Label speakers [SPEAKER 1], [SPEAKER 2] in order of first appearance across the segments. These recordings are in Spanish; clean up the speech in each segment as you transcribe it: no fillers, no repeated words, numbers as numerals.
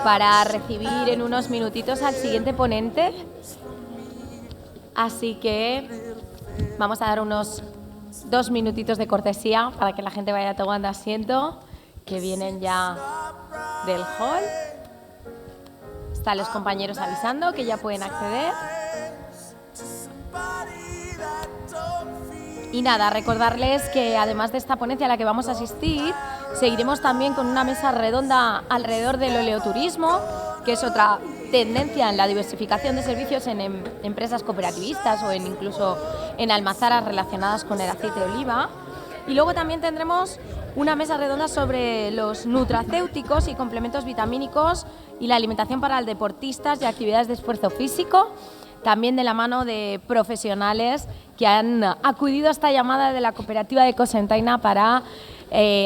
[SPEAKER 1] para recibir en unos minutitos al siguiente ponente. Así que vamos a dar unos 2 minutitos de cortesía para que la gente vaya tomando asiento, que vienen ya del hall. Están los compañeros avisando que ya pueden acceder. Y nada, recordarles que además de esta ponencia a la que vamos a asistir, seguiremos también con una mesa redonda alrededor del oleoturismo, que es otra tendencia en la diversificación de servicios en empresas cooperativistas o incluso en almazaras relacionadas con el aceite de oliva. Y luego también tendremos una mesa redonda sobre los nutracéuticos y complementos vitamínicos y la alimentación para deportistas y actividades de esfuerzo físico, también de la mano de profesionales que han acudido a esta llamada de la cooperativa de Cocentaina para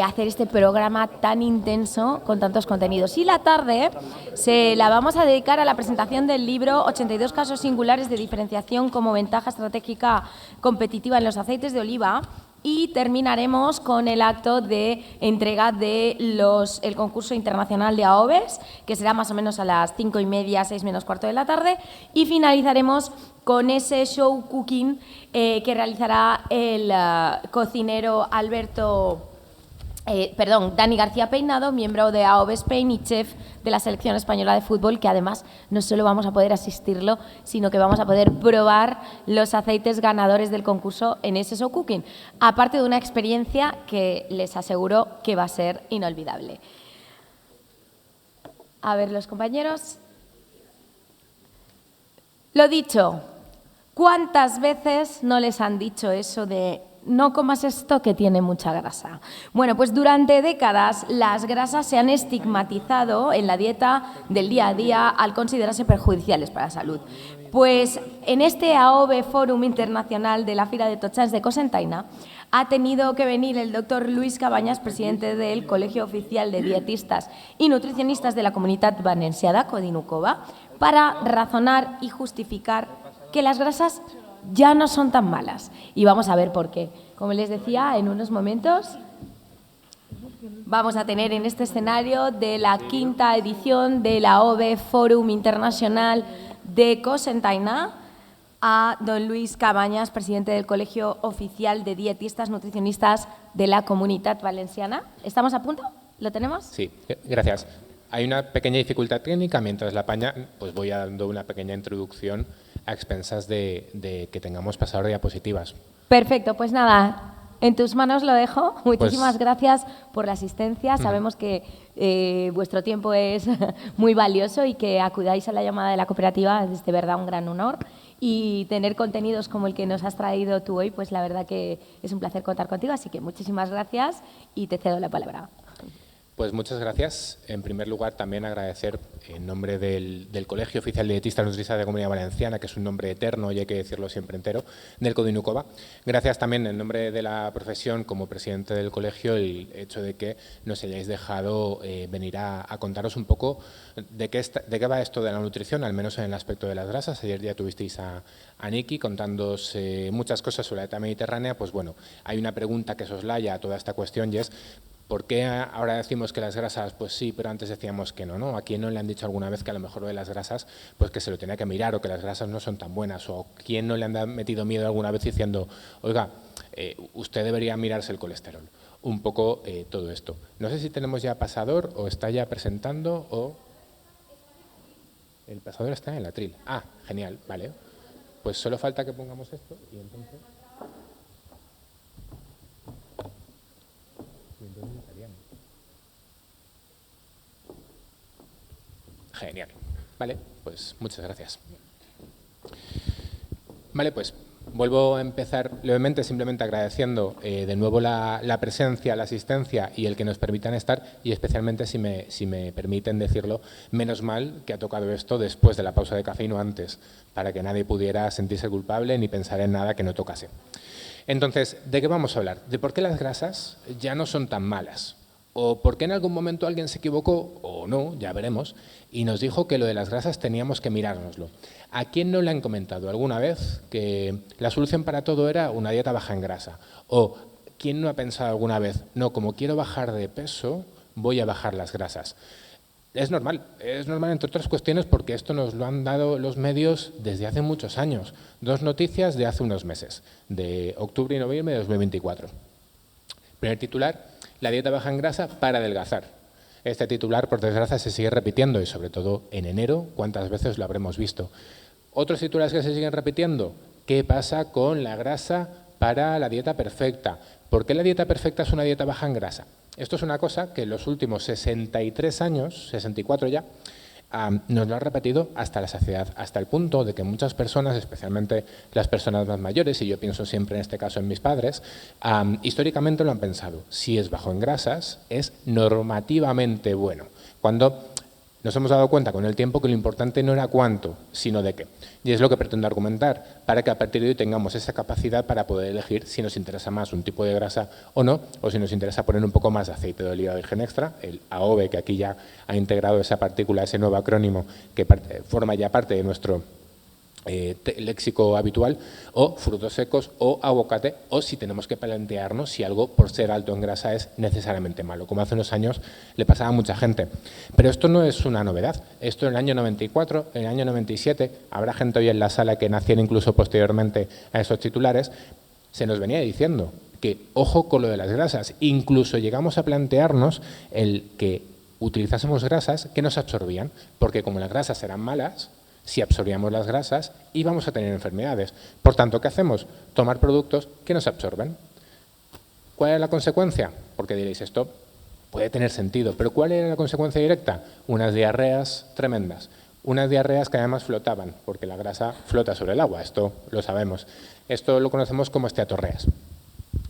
[SPEAKER 1] hacer este programa tan intenso con tantos contenidos. Y la tarde se la vamos a dedicar a la presentación del libro 82 casos singulares de diferenciación como ventaja estratégica competitiva en los aceites de oliva. Y terminaremos con el acto de entrega de el concurso internacional de AOVES, que será más o menos a las 5:30, 6 menos cuarto de la tarde. Y finalizaremos con ese show cooking que realizará el cocinero Dani García Peinado, miembro de AOVE Spain y chef de la selección española de fútbol, que además no solo vamos a poder asistirlo, sino que vamos a poder probar los aceites ganadores del concurso en ese show cooking, aparte de una experiencia que les aseguro que va a ser inolvidable. A ver, los compañeros. Lo dicho, ¿cuántas veces no les han dicho eso de no comas esto que tiene mucha grasa? Bueno, pues durante décadas las grasas se han estigmatizado en la dieta del día a día al considerarse perjudiciales para la salud. Pues en este AOVE Fórum Internacional de la Fira de Totxans de Cocentaina ha tenido que venir el doctor Luis Cabañas, presidente del Colegio Oficial de Dietistas y Nutricionistas de la Comunitat Valenciana, Codinukova, para razonar y justificar que las grasas ya no son tan malas. Y vamos a ver por qué. Como les decía, en unos momentos vamos a tener en este escenario de la 5ª edición de la AOVE Fórum Internacional de Cocentaina a don Luis Cabañas, presidente del Colegio Oficial de Dietistas Nutricionistas de la Comunitat Valenciana. ¿Estamos a punto? ¿Lo tenemos?
[SPEAKER 2] Sí, gracias. Hay una pequeña dificultad técnica. Mientras la apaña, pues voy dando una pequeña introducción a expensas de que tengamos pasador de diapositivas.
[SPEAKER 1] Perfecto, pues nada, en tus manos lo dejo. Muchísimas gracias por la asistencia. Sabemos que vuestro tiempo es muy valioso y que acudáis a la llamada de la cooperativa es de verdad un gran honor. Y tener contenidos como el que nos has traído tú hoy, pues la verdad que es un placer contar contigo. Así que muchísimas gracias y te cedo la palabra.
[SPEAKER 2] Pues muchas gracias. En primer lugar, también agradecer en nombre del Colegio Oficial de Dietistas Nutricionistas de la Comunidad Valenciana, que es un nombre eterno y hay que decirlo siempre entero, del Codinukova. Gracias también en nombre de la profesión, como presidente del colegio, el hecho de que nos hayáis dejado venir a contaros un poco de qué va esto de la nutrición, al menos en el aspecto de las grasas. Ayer ya tuvisteis a Niki contándoos muchas cosas sobre la dieta mediterránea. Pues bueno, hay una pregunta que soslaya toda esta cuestión y es: ¿por qué ahora decimos que las grasas, pues sí, pero antes decíamos que no, ¿no? ¿A quién no le han dicho alguna vez que a lo mejor de las grasas, pues que se lo tenía que mirar, o que las grasas no son tan buenas? ¿O quién no le han metido miedo alguna vez diciendo, oiga, usted debería mirarse el colesterol? Un poco todo esto. No sé si tenemos ya pasador o está ya presentando o... El pasador está en el atril. Ah, genial, vale. Pues solo falta que pongamos esto y entonces... Genial. Vale, pues muchas gracias. Vale, pues vuelvo a empezar levemente, simplemente agradeciendo de nuevo la presencia, la asistencia y el que nos permitan estar, y especialmente, si me permiten decirlo, menos mal que ha tocado esto después de la pausa de café y no antes, para que nadie pudiera sentirse culpable ni pensar en nada que no tocase. Entonces, ¿de qué vamos a hablar? De por qué las grasas ya no son tan malas. O por qué en algún momento alguien se equivocó, o no, ya veremos, y nos dijo que lo de las grasas teníamos que mirárnoslo. ¿A quién no le han comentado alguna vez que la solución para todo era una dieta baja en grasa? O ¿quién no ha pensado alguna vez, no, como quiero bajar de peso, voy a bajar las grasas? Es normal entre otras cuestiones porque esto nos lo han dado los medios desde hace muchos años. 2 noticias de hace unos meses, de octubre y noviembre de 2024. Primer titular, la dieta baja en grasa para adelgazar. Este titular, por desgracia, se sigue repitiendo y sobre todo en enero, ¿cuántas veces lo habremos visto? Otros titulares que se siguen repitiendo, ¿qué pasa con la grasa para la dieta perfecta? ¿Por qué la dieta perfecta es una dieta baja en grasa? Esto es una cosa que en los últimos 63 años, 64 ya, nos lo ha repetido hasta la saciedad, hasta el punto de que muchas personas, especialmente las personas más mayores, y yo pienso siempre en este caso en mis padres, históricamente lo han pensado. Si es bajo en grasas, es normativamente bueno. Cuando nos hemos dado cuenta con el tiempo que lo importante no era cuánto, sino de qué. Y es lo que pretendo argumentar, para que a partir de hoy tengamos esa capacidad para poder elegir si nos interesa más un tipo de grasa o no, o si nos interesa poner un poco más de aceite de oliva virgen extra, el AOVE, que aquí ya ha integrado esa partícula, ese nuevo acrónimo que forma ya parte de nuestro léxico habitual, o frutos secos o aguacate, o si tenemos que plantearnos si algo por ser alto en grasa es necesariamente malo, como hace unos años le pasaba a mucha gente. Pero esto no es una novedad, esto en el año 94, en el año 97, habrá gente hoy en la sala que naciera incluso posteriormente a esos titulares, se nos venía diciendo que ojo con lo de las grasas, incluso llegamos a plantearnos el que utilizásemos grasas que nos absorbían, porque como las grasas eran malas, si absorbíamos las grasas íbamos a tener enfermedades. Por tanto, ¿qué hacemos? Tomar productos que nos absorben. ¿Cuál es la consecuencia? Porque diréis, esto puede tener sentido, pero ¿cuál era la consecuencia directa? Unas diarreas tremendas. Unas diarreas que además flotaban, porque la grasa flota sobre el agua, esto lo sabemos. Esto lo conocemos como esteatorreas.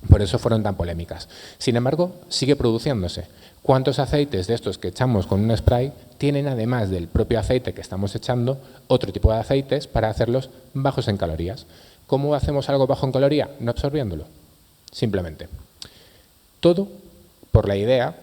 [SPEAKER 2] Por eso fueron tan polémicas. Sin embargo, sigue produciéndose. ¿Cuántos aceites de estos que echamos con un spray tienen, además del propio aceite que estamos echando, otro tipo de aceites para hacerlos bajos en calorías? ¿Cómo hacemos algo bajo en caloría? No absorbiéndolo, simplemente. Todo por la idea,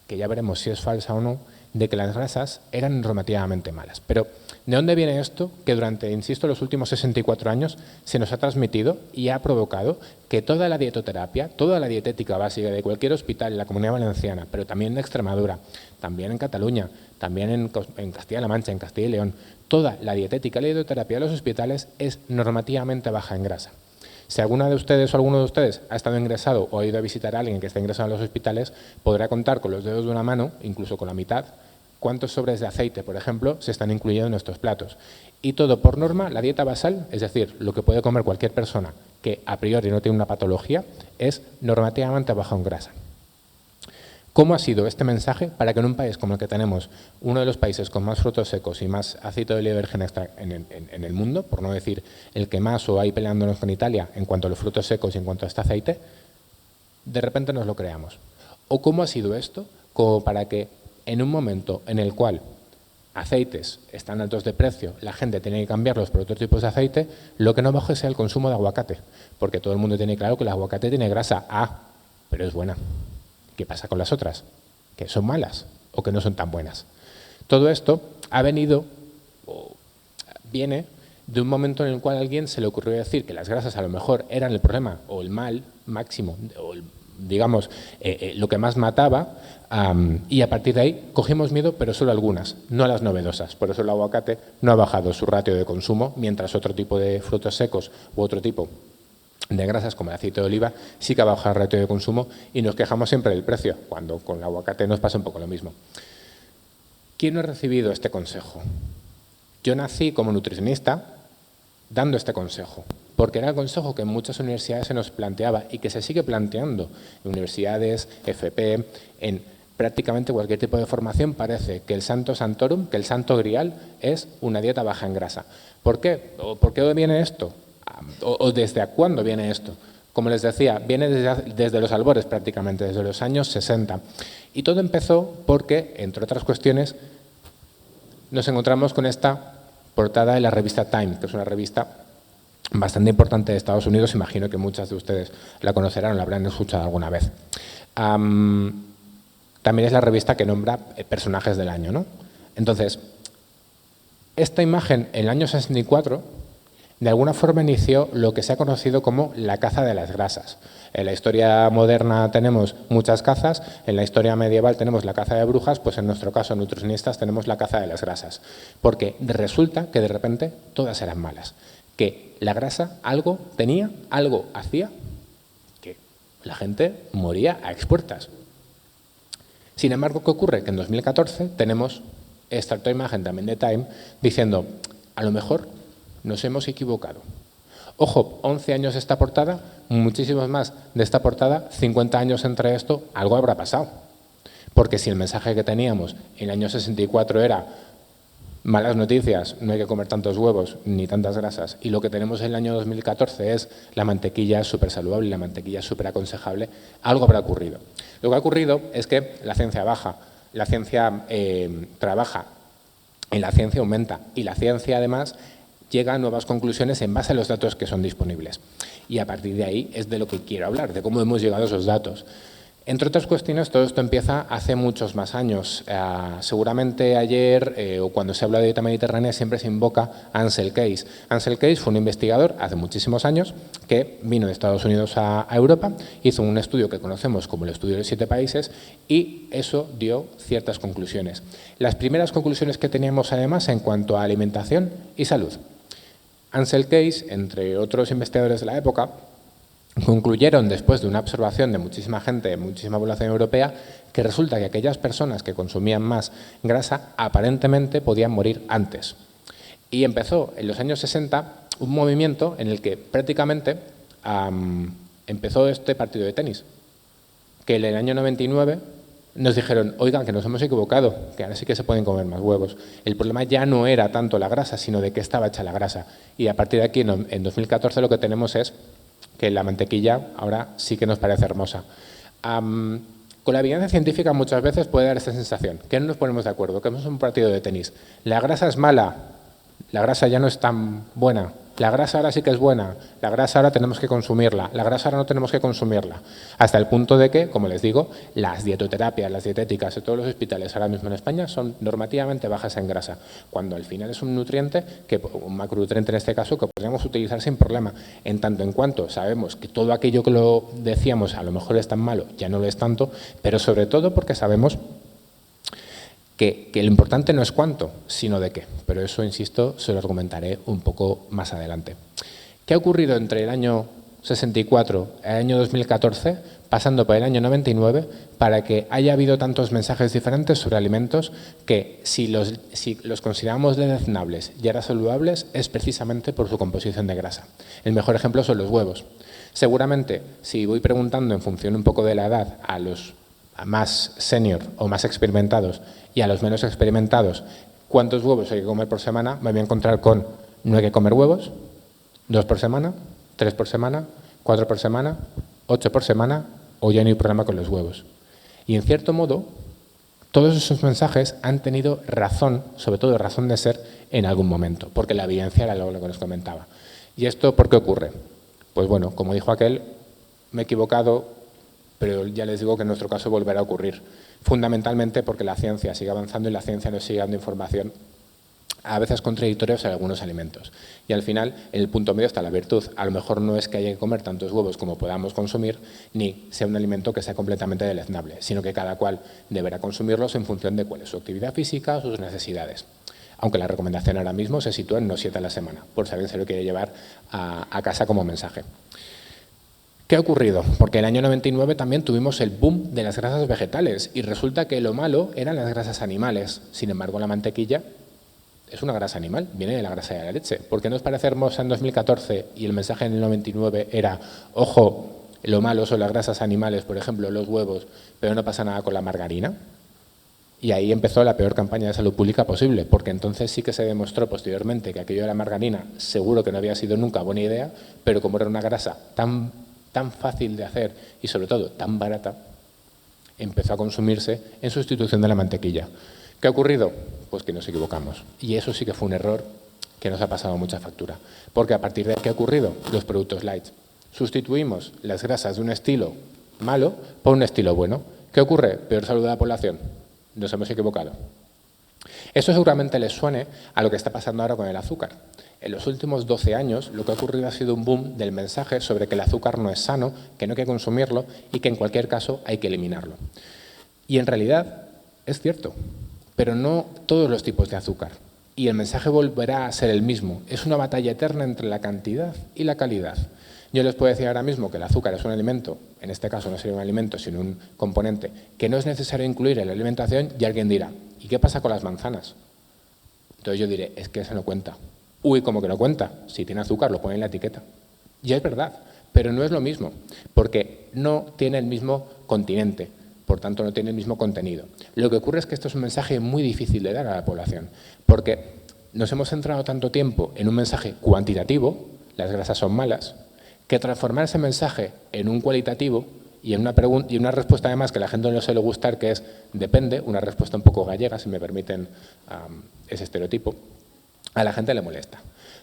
[SPEAKER 2] que ya veremos si es falsa o no, de que las grasas eran normativamente malas. Pero, ¿de dónde viene esto? Que durante, insisto, los últimos 64 años se nos ha transmitido y ha provocado que toda la dietoterapia, toda la dietética básica de cualquier hospital en la Comunidad Valenciana, pero también en Extremadura, también en Cataluña, también en Castilla-La Mancha, en Castilla y León, toda la dietética y la dietoterapia de los hospitales es normativamente baja en grasa. Si alguna de ustedes o alguno de ustedes ha estado ingresado o ha ido a visitar a alguien que está ingresado en los hospitales, podrá contar con los dedos de una mano, incluso con la mitad, cuántos sobres de aceite, por ejemplo, se están incluyendo en nuestros platos. Y todo por norma, la dieta basal, es decir, lo que puede comer cualquier persona que a priori no tiene una patología, es normativamente baja en grasa. ¿Cómo ha sido este mensaje para que en un país como el que tenemos, uno de los países con más frutos secos y más aceite de oliva virgen extra en el mundo, por no decir el que más o ahí peleándonos con Italia en cuanto a los frutos secos y en cuanto a este aceite, de repente nos lo creamos? ¿O cómo ha sido esto como para que en un momento en el cual aceites están altos de precio, la gente tiene que cambiarlos por otros tipos de aceite, lo que no baje sea el consumo de aguacate? Porque todo el mundo tiene claro que el aguacate tiene grasa, pero es buena. ¿Qué pasa con las otras? ¿Que son malas o que no son tan buenas? Todo esto ha venido o viene de un momento en el cual a alguien se le ocurrió decir que las grasas a lo mejor eran el problema o el mal máximo, o digamos lo que más mataba, y a partir de ahí cogimos miedo, pero solo algunas, no a las novedosas. Por eso el aguacate no ha bajado su ratio de consumo, mientras otro tipo de frutos secos u otro tipo de grasas como el aceite de oliva sí que ha bajado el ratio de consumo, y nos quejamos siempre del precio, cuando con el aguacate nos pasa un poco lo mismo. ¿Quién no ha recibido este consejo? Yo nací como nutricionista dando este consejo, porque era el consejo que en muchas universidades se nos planteaba y que se sigue planteando en universidades, FP, en prácticamente cualquier tipo de formación. Parece que el santo santorum, que el santo grial es una dieta baja en grasa. ¿Por qué? ¿Por qué viene esto? ¿O desde cuándo viene esto? Como les decía, viene desde los albores prácticamente, desde los años 60. Y todo empezó porque, entre otras cuestiones, nos encontramos con esta portada de la revista Time, que es una revista bastante importante de Estados Unidos. Imagino que muchas de ustedes la conocerán o la habrán escuchado alguna vez. También es la revista que nombra personajes del año, ¿no? Entonces, esta imagen en el año 64 De alguna forma inició lo que se ha conocido como la caza de las grasas. En la historia moderna tenemos muchas cazas, en la historia medieval tenemos la caza de brujas, pues en nuestro caso, nutricionistas, tenemos la caza de las grasas. Porque resulta que de repente todas eran malas. Que la grasa algo tenía, algo hacía, que la gente moría a expuertas. Sin embargo, ¿qué ocurre? Que en 2014 tenemos esta otra imagen también de Time diciendo, a lo mejor nos hemos equivocado. Ojo, 11 años de esta portada, muchísimos más de esta portada, 50 años entre esto, algo habrá pasado. Porque si el mensaje que teníamos en el año 64 era malas noticias, no hay que comer tantos huevos ni tantas grasas, y lo que tenemos en el año 2014 es la mantequilla es súper saludable, la mantequilla es súper aconsejable, algo habrá ocurrido. Lo que ha ocurrido es que la ciencia baja, la ciencia trabaja, y la ciencia aumenta, y la ciencia además llega a nuevas conclusiones en base a los datos que son disponibles. Y a partir de ahí es de lo que quiero hablar, de cómo hemos llegado a esos datos. Entre otras cuestiones, todo esto empieza hace muchos más años. Seguramente ayer, o cuando se habla de dieta mediterránea, siempre se invoca a Ansel Keys. Ansel Keys fue un investigador hace muchísimos años que vino de Estados Unidos a Europa, hizo un estudio que conocemos como el estudio de los 7 países y eso dio ciertas conclusiones. Las primeras conclusiones que teníamos además en cuanto a alimentación y salud. Ansel Keys, entre otros investigadores de la época, concluyeron, después de una observación de muchísima gente, muchísima población europea, que resulta que aquellas personas que consumían más grasa aparentemente podían morir antes. Y empezó en los años 60 un movimiento en el que prácticamente empezó este partido de tenis, que en el año 99 nos dijeron, oigan, que nos hemos equivocado, que ahora sí que se pueden comer más huevos. El problema ya no era tanto la grasa, sino de qué estaba hecha la grasa. Y a partir de aquí, en 2014, lo que tenemos es que la mantequilla ahora sí que nos parece hermosa. Con la evidencia científica muchas veces puede dar esta sensación, que no nos ponemos de acuerdo, que es un partido de tenis. La grasa es mala, la grasa ya no es tan buena. La grasa ahora sí que es buena, la grasa ahora tenemos que consumirla, la grasa ahora no tenemos que consumirla. Hasta el punto de que, como les digo, las dietoterapias, las dietéticas de todos los hospitales ahora mismo en España son normativamente bajas en grasa, cuando al final es un nutriente, un macronutriente en este caso, que podríamos utilizar sin problema. En tanto en cuanto sabemos que todo aquello que lo decíamos a lo mejor es tan malo, ya no lo es tanto, pero sobre todo porque sabemos que lo importante no es cuánto, sino de qué. Pero eso, insisto, se lo argumentaré un poco más adelante. ¿Qué ha ocurrido entre el año 64 y el año 2014, pasando por el año 99, para que haya habido tantos mensajes diferentes sobre alimentos que si los consideramos deleznables y ahora saludables es precisamente por su composición de grasa? El mejor ejemplo son los huevos. Seguramente, si voy preguntando en función un poco de la edad a los más senior o más experimentados y a los menos experimentados cuántos huevos hay que comer por semana, me voy a encontrar con no hay que comer huevos, 2 por semana, 3 por semana, 4 por semana, 8 por semana o ya no hay problema con los huevos. Y en cierto modo, todos esos mensajes han tenido razón, sobre todo razón de ser en algún momento, porque la evidencia era lo que nos comentaba. ¿Y esto por qué ocurre? Pues bueno, como dijo aquel, me he equivocado, pero ya les digo que en nuestro caso volverá a ocurrir. Fundamentalmente porque la ciencia sigue avanzando y la ciencia nos sigue dando información a veces contradictoria sobre algunos alimentos. Y al final, en el punto medio está la virtud. A lo mejor no es que haya que comer tantos huevos como podamos consumir, ni sea un alimento que sea completamente deleznable, sino que cada cual deberá consumirlos en función de cuál es su actividad física o sus necesidades. Aunque la recomendación ahora mismo se sitúa en unos 7 a la semana, por si alguien se lo quiere llevar a casa como mensaje. ¿Qué ha ocurrido? Porque en el año 99 también tuvimos el boom de las grasas vegetales y resulta que lo malo eran las grasas animales. Sin embargo, la mantequilla es una grasa animal, viene de la grasa de la leche. ¿Por qué nos parece hermosa en 2014 y el mensaje en el 99 era, ojo, lo malo son las grasas animales, por ejemplo, los huevos, pero no pasa nada con la margarina? Y ahí empezó la peor campaña de salud pública posible, porque entonces sí que se demostró posteriormente que aquello de la margarina seguro que no había sido nunca buena idea, pero como era una grasa tan fácil de hacer y sobre todo tan barata, empezó a consumirse en sustitución de la mantequilla. ¿Qué ha ocurrido? Pues que nos equivocamos. Y eso sí que fue un error que nos ha pasado mucha factura. Porque a partir de ¿qué ha ocurrido? Los productos light. Sustituimos las grasas de un estilo malo por un estilo bueno. ¿Qué ocurre? Peor salud de la población. Nos hemos equivocado. Esto seguramente les suene a lo que está pasando ahora con el azúcar. En los últimos 12 años lo que ha ocurrido ha sido un boom del mensaje sobre que el azúcar no es sano, que no hay que consumirlo y que en cualquier caso hay que eliminarlo. Y en realidad es cierto, pero no todos los tipos de azúcar. Y el mensaje volverá a ser el mismo. Es una batalla eterna entre la cantidad y la calidad. Yo les puedo decir ahora mismo que el azúcar es un alimento, en este caso no sería un alimento, sino un componente, que no es necesario incluir en la alimentación y alguien dirá, ¿y qué pasa con las manzanas? Entonces yo diré, es que eso no cuenta. Uy, ¿cómo que no cuenta? Si tiene azúcar, lo pone en la etiqueta. Y es verdad, pero no es lo mismo, porque no tiene el mismo continente, por tanto no tiene el mismo contenido. Lo que ocurre es que esto es un mensaje muy difícil de dar a la población, porque nos hemos centrado tanto tiempo en un mensaje cuantitativo, las grasas son malas, que transformar ese mensaje en un cualitativo y en una respuesta además que a la gente no le suele gustar, que es depende, una respuesta un poco gallega, si me permiten ese estereotipo, a la gente le molesta.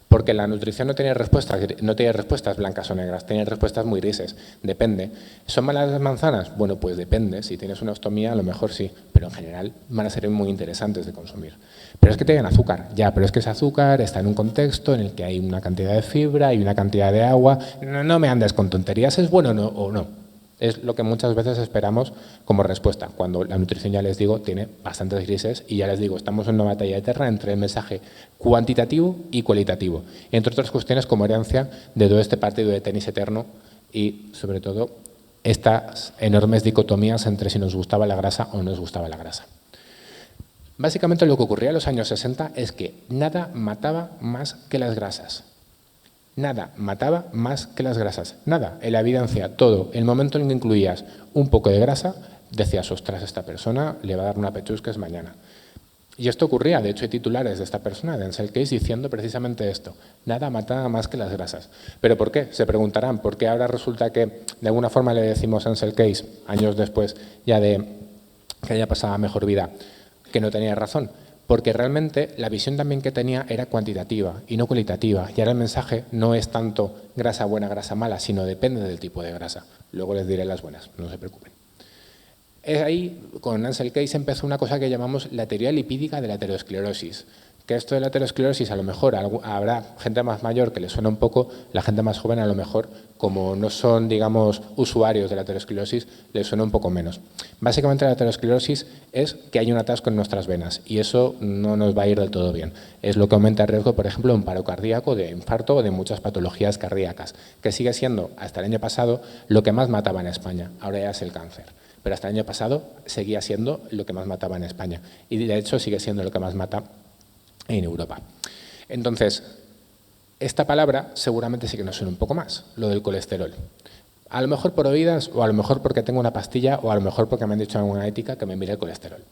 [SPEAKER 2] Porque la nutrición no tiene respuestas blancas o negras, tiene respuestas muy grises. Depende. ¿Son malas las manzanas? Bueno, pues depende. Si tienes una ostomía, a lo mejor sí, pero en general van a ser muy interesantes de consumir. Pero es que tienen azúcar, ya, pero es que ese azúcar está en un contexto en el que hay una cantidad de fibra y una cantidad de agua. No me andes con tonterías, ¿es bueno o no? Es lo que muchas veces esperamos como respuesta, cuando la nutrición, ya les digo, tiene bastantes grises y ya les digo, estamos en una batalla eterna entre el mensaje cuantitativo y cualitativo, entre otras cuestiones como herencia de todo este partido de tenis eterno y, sobre todo, estas enormes dicotomías entre si nos gustaba la grasa o no nos gustaba la grasa. Básicamente lo que ocurría en los años 60 es que nada mataba más que las grasas. Nada mataba más que las grasas, nada, en la evidencia, todo. El momento en que incluías un poco de grasa, decías, ostras, esta persona le va a dar una pechusques mañana. Y esto ocurría, de hecho hay titulares de esta persona, de Ansel Keys, diciendo precisamente esto, nada mataba más que las grasas. ¿Pero por qué? Se preguntarán, ¿por qué ahora resulta que de alguna forma le decimos a Ansel Keys, años después ya de que haya pasado a mejor vida, que no tenía razón? Porque realmente la visión también que tenía era cuantitativa y no cualitativa. Y ahora el mensaje no es tanto grasa buena, grasa mala, sino depende del tipo de grasa. Luego les diré las buenas, no se preocupen. Es ahí, con Ansel Keys, empezó una cosa que llamamos la teoría lipídica de la aterosclerosis. Que esto de la aterosclerosis, a lo mejor habrá gente más mayor que le suena un poco, la gente más joven a lo mejor, como no son, digamos, usuarios de la aterosclerosis, les suena un poco menos. Básicamente la aterosclerosis es que hay un atasco en nuestras venas y eso no nos va a ir del todo bien. Es lo que aumenta el riesgo, por ejemplo, de un paro cardíaco, de infarto o de muchas patologías cardíacas, que sigue siendo, hasta el año pasado, lo que más mataba en España. Ahora ya es el cáncer. Pero hasta el año pasado seguía siendo lo que más mataba en España y de hecho sigue siendo lo que más mata en Europa. Entonces, esta palabra seguramente sí que nos suena un poco más, lo del colesterol. A lo mejor por oídas, o a lo mejor porque tengo una pastilla, o a lo mejor porque me han dicho en alguna ética que me mire el colesterol.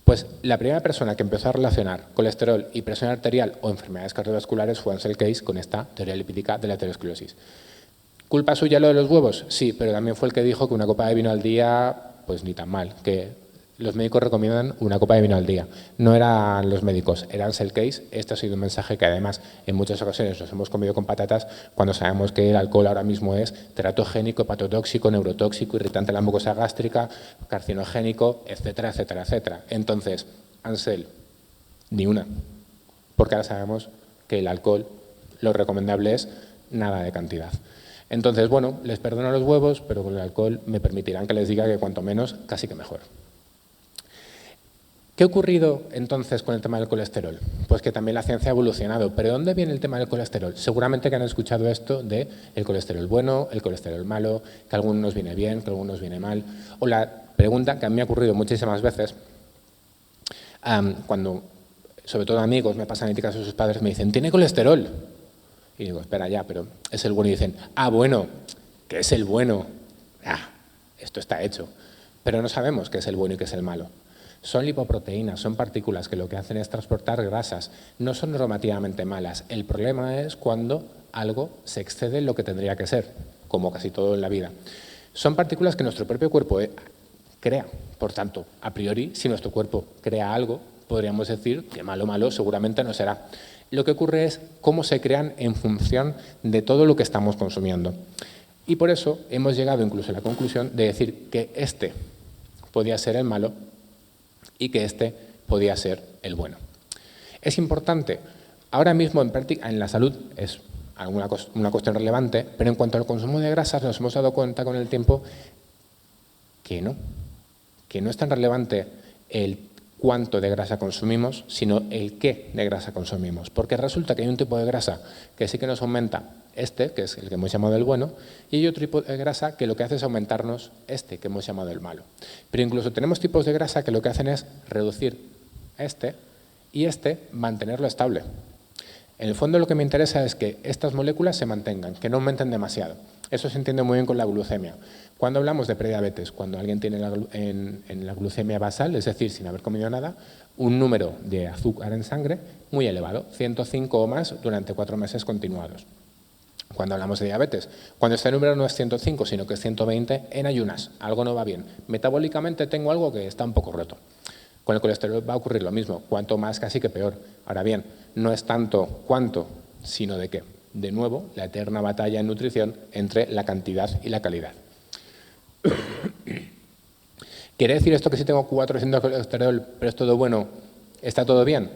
[SPEAKER 2] Pues la primera persona que empezó a relacionar colesterol y presión arterial o enfermedades cardiovasculares fue Ansel Keys con esta teoría lipídica de la aterosclerosis. ¿Culpa suya lo de los huevos? Sí, pero también fue el que dijo que una copa de vino al día, pues ni tan mal, que los médicos recomiendan una copa de vino al día. No eran los médicos, era Ansel Keys. Este ha sido un mensaje que además en muchas ocasiones nos hemos comido con patatas cuando sabemos que el alcohol ahora mismo es teratogénico, hepatotóxico, neurotóxico, irritante de la mucosa gástrica, carcinogénico, etcétera, etcétera, etcétera. Entonces, Ansel, ni una, porque ahora sabemos que el alcohol lo recomendable es nada de cantidad. Entonces, bueno, les perdono los huevos, pero con el alcohol me permitirán que les diga que cuanto menos, casi que mejor. ¿Qué ha ocurrido entonces con el tema del colesterol? Pues que también la ciencia ha evolucionado. ¿Pero de dónde viene el tema del colesterol? Seguramente que han escuchado esto de el colesterol bueno, el colesterol malo, que a algunos nos viene bien, que a algunos nos viene mal. O la pregunta que a mí me ha ocurrido muchísimas veces, cuando, sobre todo amigos, me pasan éticas a sus padres, me dicen, ¿tiene colesterol? Y digo, espera ya, pero es el bueno. Y dicen, bueno, ¿qué es el bueno? Esto está hecho. Pero no sabemos qué es el bueno y qué es el malo. Son lipoproteínas, son partículas que lo que hacen es transportar grasas. No son normativamente malas. El problema es cuando algo se excede en lo que tendría que ser, como casi todo en la vida. Son partículas que nuestro propio cuerpo crea. Por tanto, a priori, si nuestro cuerpo crea algo, podríamos decir que malo seguramente no será. Lo que ocurre es cómo se crean en función de todo lo que estamos consumiendo. Y por eso hemos llegado incluso a la conclusión de decir que este podía ser el malo y que este podía ser el bueno. Es importante, ahora mismo en práctica, en la salud es una cuestión relevante, pero en cuanto al consumo de grasas nos hemos dado cuenta con el tiempo que no es tan relevante el cuánto de grasa consumimos, sino el qué de grasa consumimos. Porque resulta que hay un tipo de grasa que sí que nos aumenta que es el que hemos llamado el bueno, y hay otro tipo de grasa que lo que hace es aumentarnos que hemos llamado el malo. Pero incluso tenemos tipos de grasa que lo que hacen es reducir y mantenerlo estable. En el fondo lo que me interesa es que estas moléculas se mantengan, que no aumenten demasiado. Eso se entiende muy bien con la glucemia. Cuando hablamos de prediabetes, cuando alguien tiene en la glucemia basal, es decir, sin haber comido nada, un número de azúcar en sangre muy elevado, 105 o más durante 4 meses continuados. Cuando hablamos de diabetes, cuando este número no es 105, sino que es 120, en ayunas, algo no va bien. Metabólicamente tengo algo que está un poco roto. Con el colesterol va a ocurrir lo mismo, cuanto más casi que peor. Ahora bien, no es tanto cuánto, sino de qué. De nuevo, la eterna batalla en nutrición entre la cantidad y la calidad. ¿Quiere decir esto que si tengo 400 de colesterol, pero es todo bueno, está todo bien?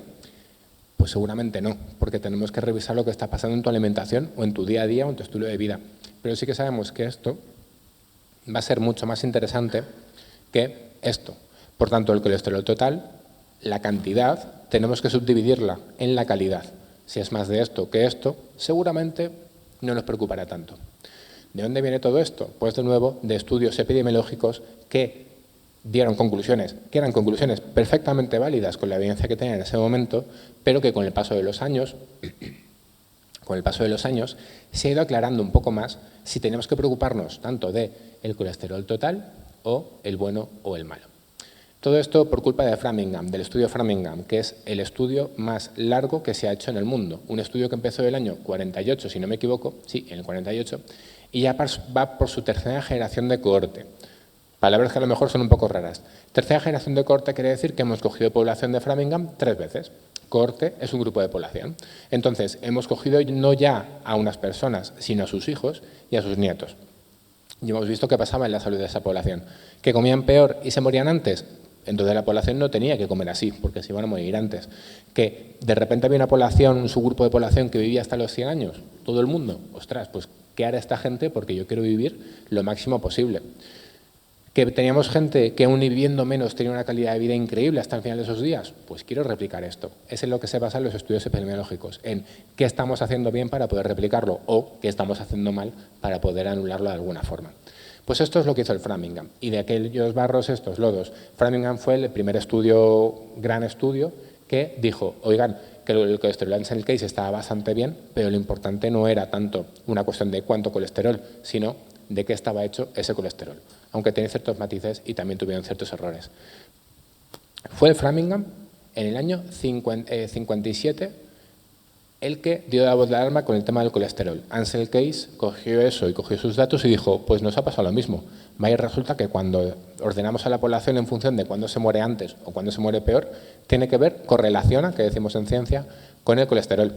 [SPEAKER 2] Pues seguramente no, porque tenemos que revisar lo que está pasando en tu alimentación o en tu día a día o en tu estilo de vida. Pero sí que sabemos que esto va a ser mucho más interesante que esto. Por tanto, el colesterol total, la cantidad, tenemos que subdividirla en la calidad. Si es más de esto que esto, seguramente no nos preocupará tanto. ¿De dónde viene todo esto? Pues de nuevo, de estudios epidemiológicos que dieron conclusiones, que eran conclusiones perfectamente válidas con la evidencia que tenían en ese momento, pero que con el paso de los años se ha ido aclarando un poco más si tenemos que preocuparnos tanto del colesterol total o el bueno o el malo. Todo esto por culpa de Framingham, del estudio Framingham, que es el estudio más largo que se ha hecho en el mundo. Un estudio que empezó en el año 48, si no me equivoco, sí, en el 48, y ya va por su tercera generación de cohorte. Palabras que a lo mejor son un poco raras. Tercera generación de cohorte quiere decir que hemos cogido población de Framingham 3 veces. Cohorte es un grupo de población. Entonces, hemos cogido no ya a unas personas, sino a sus hijos y a sus nietos. Y hemos visto qué pasaba en la salud de esa población. ¿Que comían peor y se morían antes? Entonces la población no tenía que comer así, porque se iban a morir antes. Que de repente había una población, un subgrupo de población que vivía hasta los 100 años, todo el mundo. Ostras, pues ¿qué hará esta gente? Porque yo quiero vivir lo máximo posible. Que teníamos gente que aún viviendo menos tenía una calidad de vida increíble hasta el final de esos días, pues quiero replicar esto. Es en lo que se basan los estudios epidemiológicos, en qué estamos haciendo bien para poder replicarlo o qué estamos haciendo mal para poder anularlo de alguna forma. Pues esto es lo que hizo el Framingham. Y de aquellos barros, estos lodos, Framingham fue el primer gran estudio, que dijo, oigan, que el colesterol en el case estaba bastante bien, pero lo importante no era tanto una cuestión de cuánto colesterol, sino de qué estaba hecho ese colesterol, aunque tiene ciertos matices y también tuvieron ciertos errores. Fue el Framingham en el año 57 el que dio la voz de alarma con el tema del colesterol. Ansel Keys cogió eso y cogió sus datos y dijo, pues nos ha pasado lo mismo. Vaya, resulta que cuando ordenamos a la población en función de cuándo se muere antes o cuándo se muere peor, tiene que ver, correlaciona, que decimos en ciencia, con el colesterol.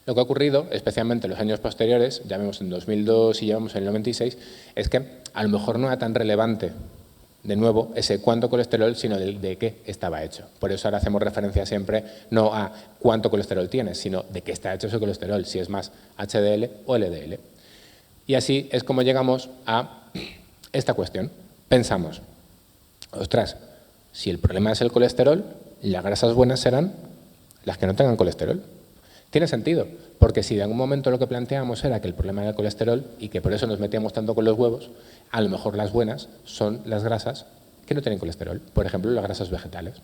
[SPEAKER 2] Lo que ha ocurrido, especialmente en los años posteriores, ya vemos en 2002 y llevamos en el 96, es que a lo mejor no era tan relevante, de nuevo, ese cuánto colesterol, sino de qué estaba hecho. Por eso ahora hacemos referencia siempre no a cuánto colesterol tienes, sino de qué está hecho ese colesterol, si es más HDL o LDL. Y así es como llegamos a esta cuestión. Pensamos, ostras, si el problema es el colesterol, las grasas buenas serán las que no tengan colesterol. Tiene sentido, porque si de algún momento lo que planteábamos era que el problema era el colesterol y que por eso nos metíamos tanto con los huevos, a lo mejor las buenas son las grasas que no tienen colesterol, por ejemplo, las grasas vegetales.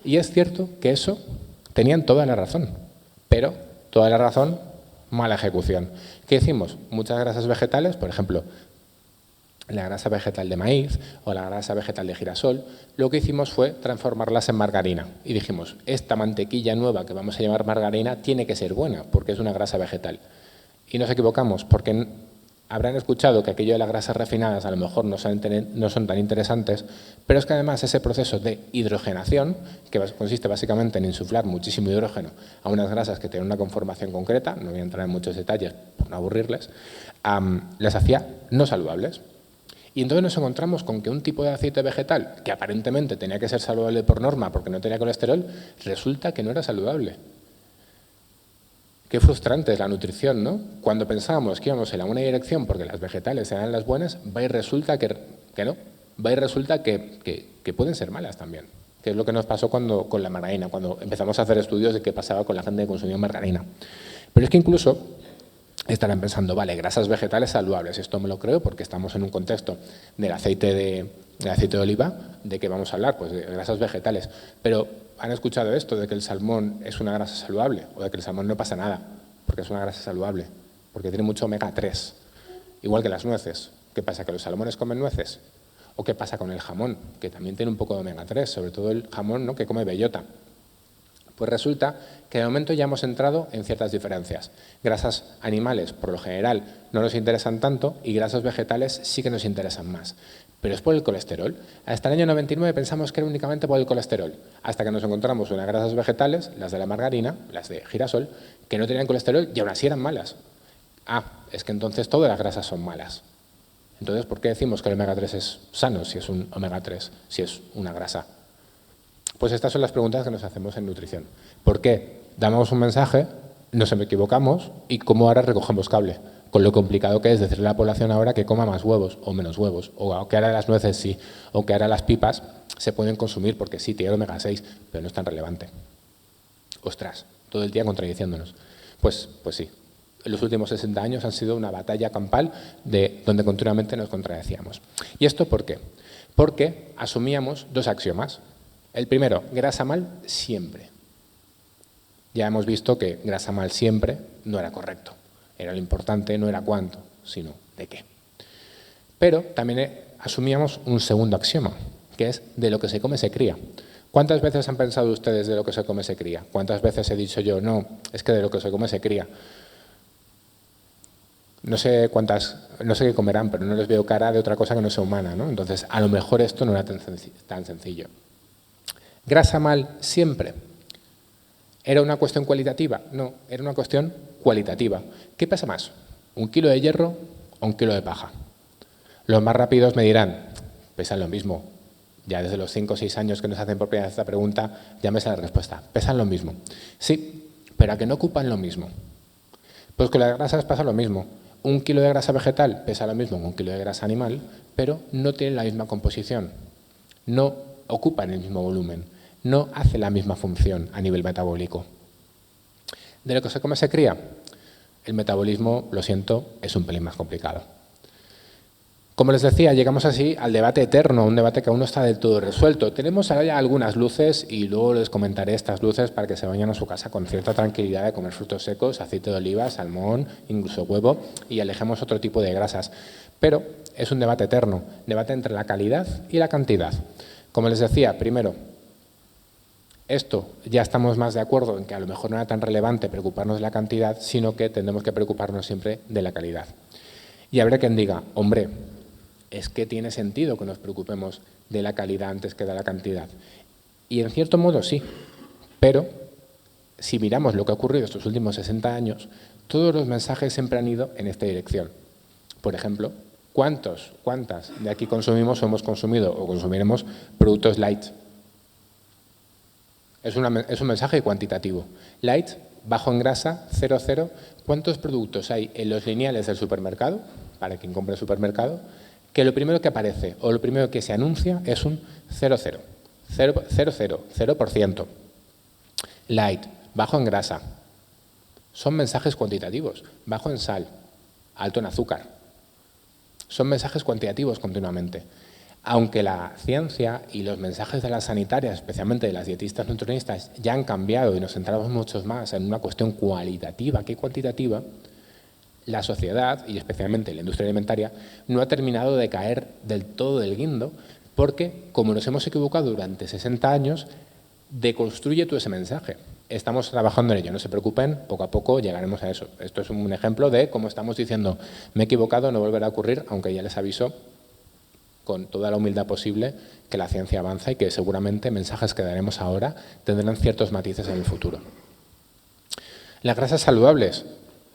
[SPEAKER 2] Y es cierto que eso tenían toda la razón, pero toda la razón, mala ejecución. ¿Qué hicimos? Muchas grasas vegetales, por ejemplo, la grasa vegetal de maíz o la grasa vegetal de girasol, lo que hicimos fue transformarlas en margarina. Y dijimos, esta mantequilla nueva que vamos a llamar margarina tiene que ser buena porque es una grasa vegetal. Y nos equivocamos porque habrán escuchado que aquello de las grasas refinadas a lo mejor no son tan interesantes, pero es que además ese proceso de hidrogenación, que consiste básicamente en insuflar muchísimo hidrógeno a unas grasas que tienen una conformación concreta, no voy a entrar en muchos detalles por no aburrirles, las hacía no saludables. Y entonces nos encontramos con que un tipo de aceite vegetal, que aparentemente tenía que ser saludable por norma porque no tenía colesterol, resulta que no era saludable. Qué frustrante es la nutrición, ¿no? Cuando pensábamos que íbamos en la buena dirección porque las vegetales eran las buenas, va y resulta que no. Va y resulta que pueden ser malas también. Que es lo que nos pasó con la margarina, cuando empezamos a hacer estudios de qué pasaba con la gente que consumía margarina. Pero es que incluso estarán pensando, vale, grasas vegetales saludables. Esto me lo creo porque estamos en un contexto del aceite de oliva, de que vamos a hablar, pues de grasas vegetales. Pero ¿han escuchado esto de que el salmón es una grasa saludable? O de que el salmón no pasa nada, porque es una grasa saludable, porque tiene mucho omega 3, igual que las nueces. ¿Qué pasa, que los salmones comen nueces? ¿O qué pasa con el jamón, que también tiene un poco de omega 3, sobre todo el jamón, ¿no?, que come bellota? Pues resulta que de momento ya hemos entrado en ciertas diferencias. Grasas animales, por lo general, no nos interesan tanto y grasas vegetales sí que nos interesan más. Pero es por el colesterol. Hasta el año 99 pensamos que era únicamente por el colesterol, hasta que nos encontramos unas grasas vegetales, las de la margarina, las de girasol, que no tenían colesterol y aún así eran malas. Ah, es que entonces todas las grasas son malas. Entonces, ¿por qué decimos que el omega 3 es sano si es un omega 3, si es una grasa? Pues estas son las preguntas que nos hacemos en nutrición. ¿Por qué damos un mensaje, nos equivocamos y cómo ahora recogemos cable? Con lo complicado que es decirle a la población ahora que coma más huevos o menos huevos, o que ahora las nueces sí, o que ahora las pipas se pueden consumir porque sí, tiene omega 6, pero no es tan relevante. Ostras, todo el día contradiciéndonos. Pues sí. Los últimos 60 años han sido una batalla campal donde continuamente nos contradecíamos. ¿Y esto por qué? Porque asumíamos dos axiomas. El primero, grasa mal siempre. Ya hemos visto que grasa mal siempre no era correcto. Era lo importante, no era cuánto, sino de qué. Pero también asumíamos un segundo axioma, que es de lo que se come se cría. ¿Cuántas veces han pensado ustedes de lo que se come se cría? ¿Cuántas veces he dicho yo, no, es que de lo que se come se cría? No sé qué comerán, pero no les veo cara de otra cosa que no sea humana, ¿no? Entonces, a lo mejor esto no era tan sencillo. ¿Grasa mal siempre? ¿Era una cuestión cualitativa? No, era una cuestión cualitativa. ¿Qué pesa más? ¿1 kilo de hierro o 1 kilo de paja? Los más rápidos me dirán, pesan lo mismo. Ya desde los 5 o 6 años que nos hacen por primera vez esta pregunta, ya me sale la respuesta. Pesan lo mismo. Sí, pero ¿a qué no ocupan lo mismo? Pues con las grasas pasa lo mismo. 1 kilo de grasa vegetal pesa lo mismo que 1 kilo de grasa animal, pero no tienen la misma composición. No ocupan el mismo volumen. No hace la misma función a nivel metabólico. De lo que se come se cría. El metabolismo, lo siento, es un pelín más complicado. Como les decía, llegamos así al debate eterno, un debate que aún no está del todo resuelto. Tenemos ahora ya algunas luces y luego les comentaré estas luces para que se vayan a su casa con cierta tranquilidad de comer frutos secos, aceite de oliva, salmón, incluso huevo, y alejemos otro tipo de grasas. Pero es un debate eterno, debate entre la calidad y la cantidad. Como les decía, primero, esto ya estamos más de acuerdo en que a lo mejor no era tan relevante preocuparnos de la cantidad, sino que tendremos que preocuparnos siempre de la calidad. Y habrá quien diga, hombre, es que tiene sentido que nos preocupemos de la calidad antes que de la cantidad. Y en cierto modo sí, pero si miramos lo que ha ocurrido estos últimos 60 años, todos los mensajes siempre han ido en esta dirección. Por ejemplo, ¿cuántas de aquí consumimos o hemos consumido o consumiremos productos light? Es un mensaje cuantitativo. Light, bajo en grasa, 0,0. ¿Cuántos productos hay en los lineales del supermercado, para quien compre el supermercado, que lo primero que aparece o lo primero que se anuncia es un 0,0, 0%. Light, bajo en grasa. Son mensajes cuantitativos. Bajo en sal, alto en azúcar. Son mensajes cuantitativos continuamente. Aunque la ciencia y los mensajes de las sanitarias, especialmente de las dietistas nutricionistas, ya han cambiado y nos centramos mucho más en una cuestión cualitativa que cuantitativa, la sociedad, y especialmente la industria alimentaria, no ha terminado de caer del todo del guindo porque, como nos hemos equivocado durante 60 años, deconstruye todo ese mensaje. Estamos trabajando en ello, no se preocupen, poco a poco llegaremos a eso. Esto es un ejemplo de cómo estamos diciendo, me he equivocado, no volverá a ocurrir, aunque ya les aviso con toda la humildad posible que la ciencia avanza y que seguramente mensajes que daremos ahora tendrán ciertos matices en el futuro. Las grasas saludables.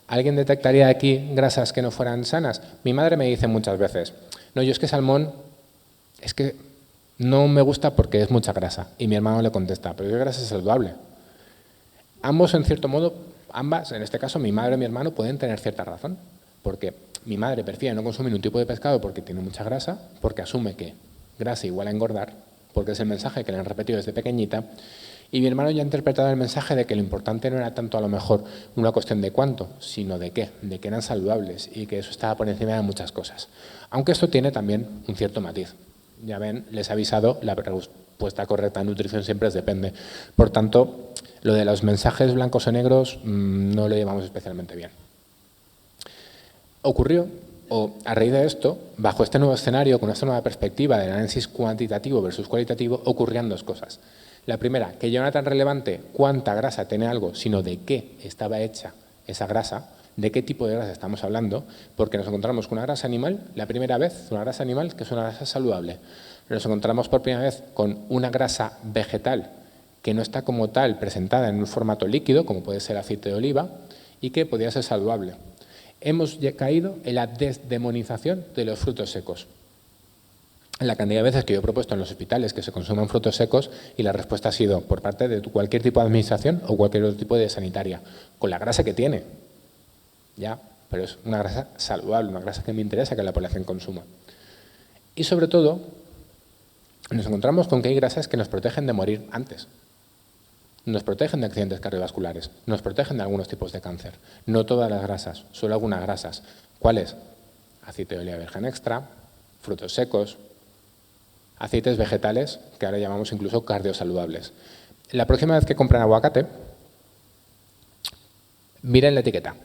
[SPEAKER 2] ¿Alguien detectaría aquí grasas que no fueran sanas? Mi madre me dice muchas veces, No, yo es que salmón, es que no me gusta porque es mucha grasa. Y mi hermano le contesta, pero ¿qué grasa es saludable? Ambos, en cierto modo, ambas, en este caso mi madre y mi hermano, pueden tener cierta razón. Porque mi madre prefiere no consumir un tipo de pescado porque tiene mucha grasa, porque asume que grasa igual a engordar, porque es el mensaje que le han repetido desde pequeñita. Y mi hermano ya ha interpretado el mensaje de que lo importante no era tanto a lo mejor una cuestión de cuánto, sino de qué, de que eran saludables y que eso estaba por encima de muchas cosas. Aunque esto tiene también un cierto matiz. Ya ven, les he avisado, la respuesta correcta en nutrición siempre es depende. Por tanto, lo de los mensajes blancos o negros no lo llevamos especialmente bien. Ocurrió, o a raíz de esto, bajo este nuevo escenario, con esta nueva perspectiva del análisis cuantitativo versus cualitativo, ocurrían dos cosas. La primera, que ya no era tan relevante cuánta grasa tiene algo, sino de qué estaba hecha esa grasa, de qué tipo de grasa estamos hablando, porque nos encontramos con una grasa animal, la primera vez, una grasa animal que es una grasa saludable. Nos encontramos por primera vez con una grasa vegetal que no está como tal presentada en un formato líquido, como puede ser aceite de oliva, y que podría ser saludable. Hemos caído en la desdemonización de los frutos secos. La cantidad de veces que yo he propuesto en los hospitales que se consuman frutos secos y la respuesta ha sido por parte de cualquier tipo de administración o cualquier otro tipo de sanitaria, con la grasa que tiene. Ya, pero es una grasa saludable, una grasa que me interesa que la población consuma. Y sobre todo, nos encontramos con que hay grasas que nos protegen de morir antes. Nos protegen de accidentes cardiovasculares, nos protegen de algunos tipos de cáncer. No todas las grasas, solo algunas grasas. ¿Cuáles? Aceite de oliva virgen extra, frutos secos, aceites vegetales, que ahora llamamos incluso cardiosaludables. La próxima vez que compren aguacate, miren la etiqueta.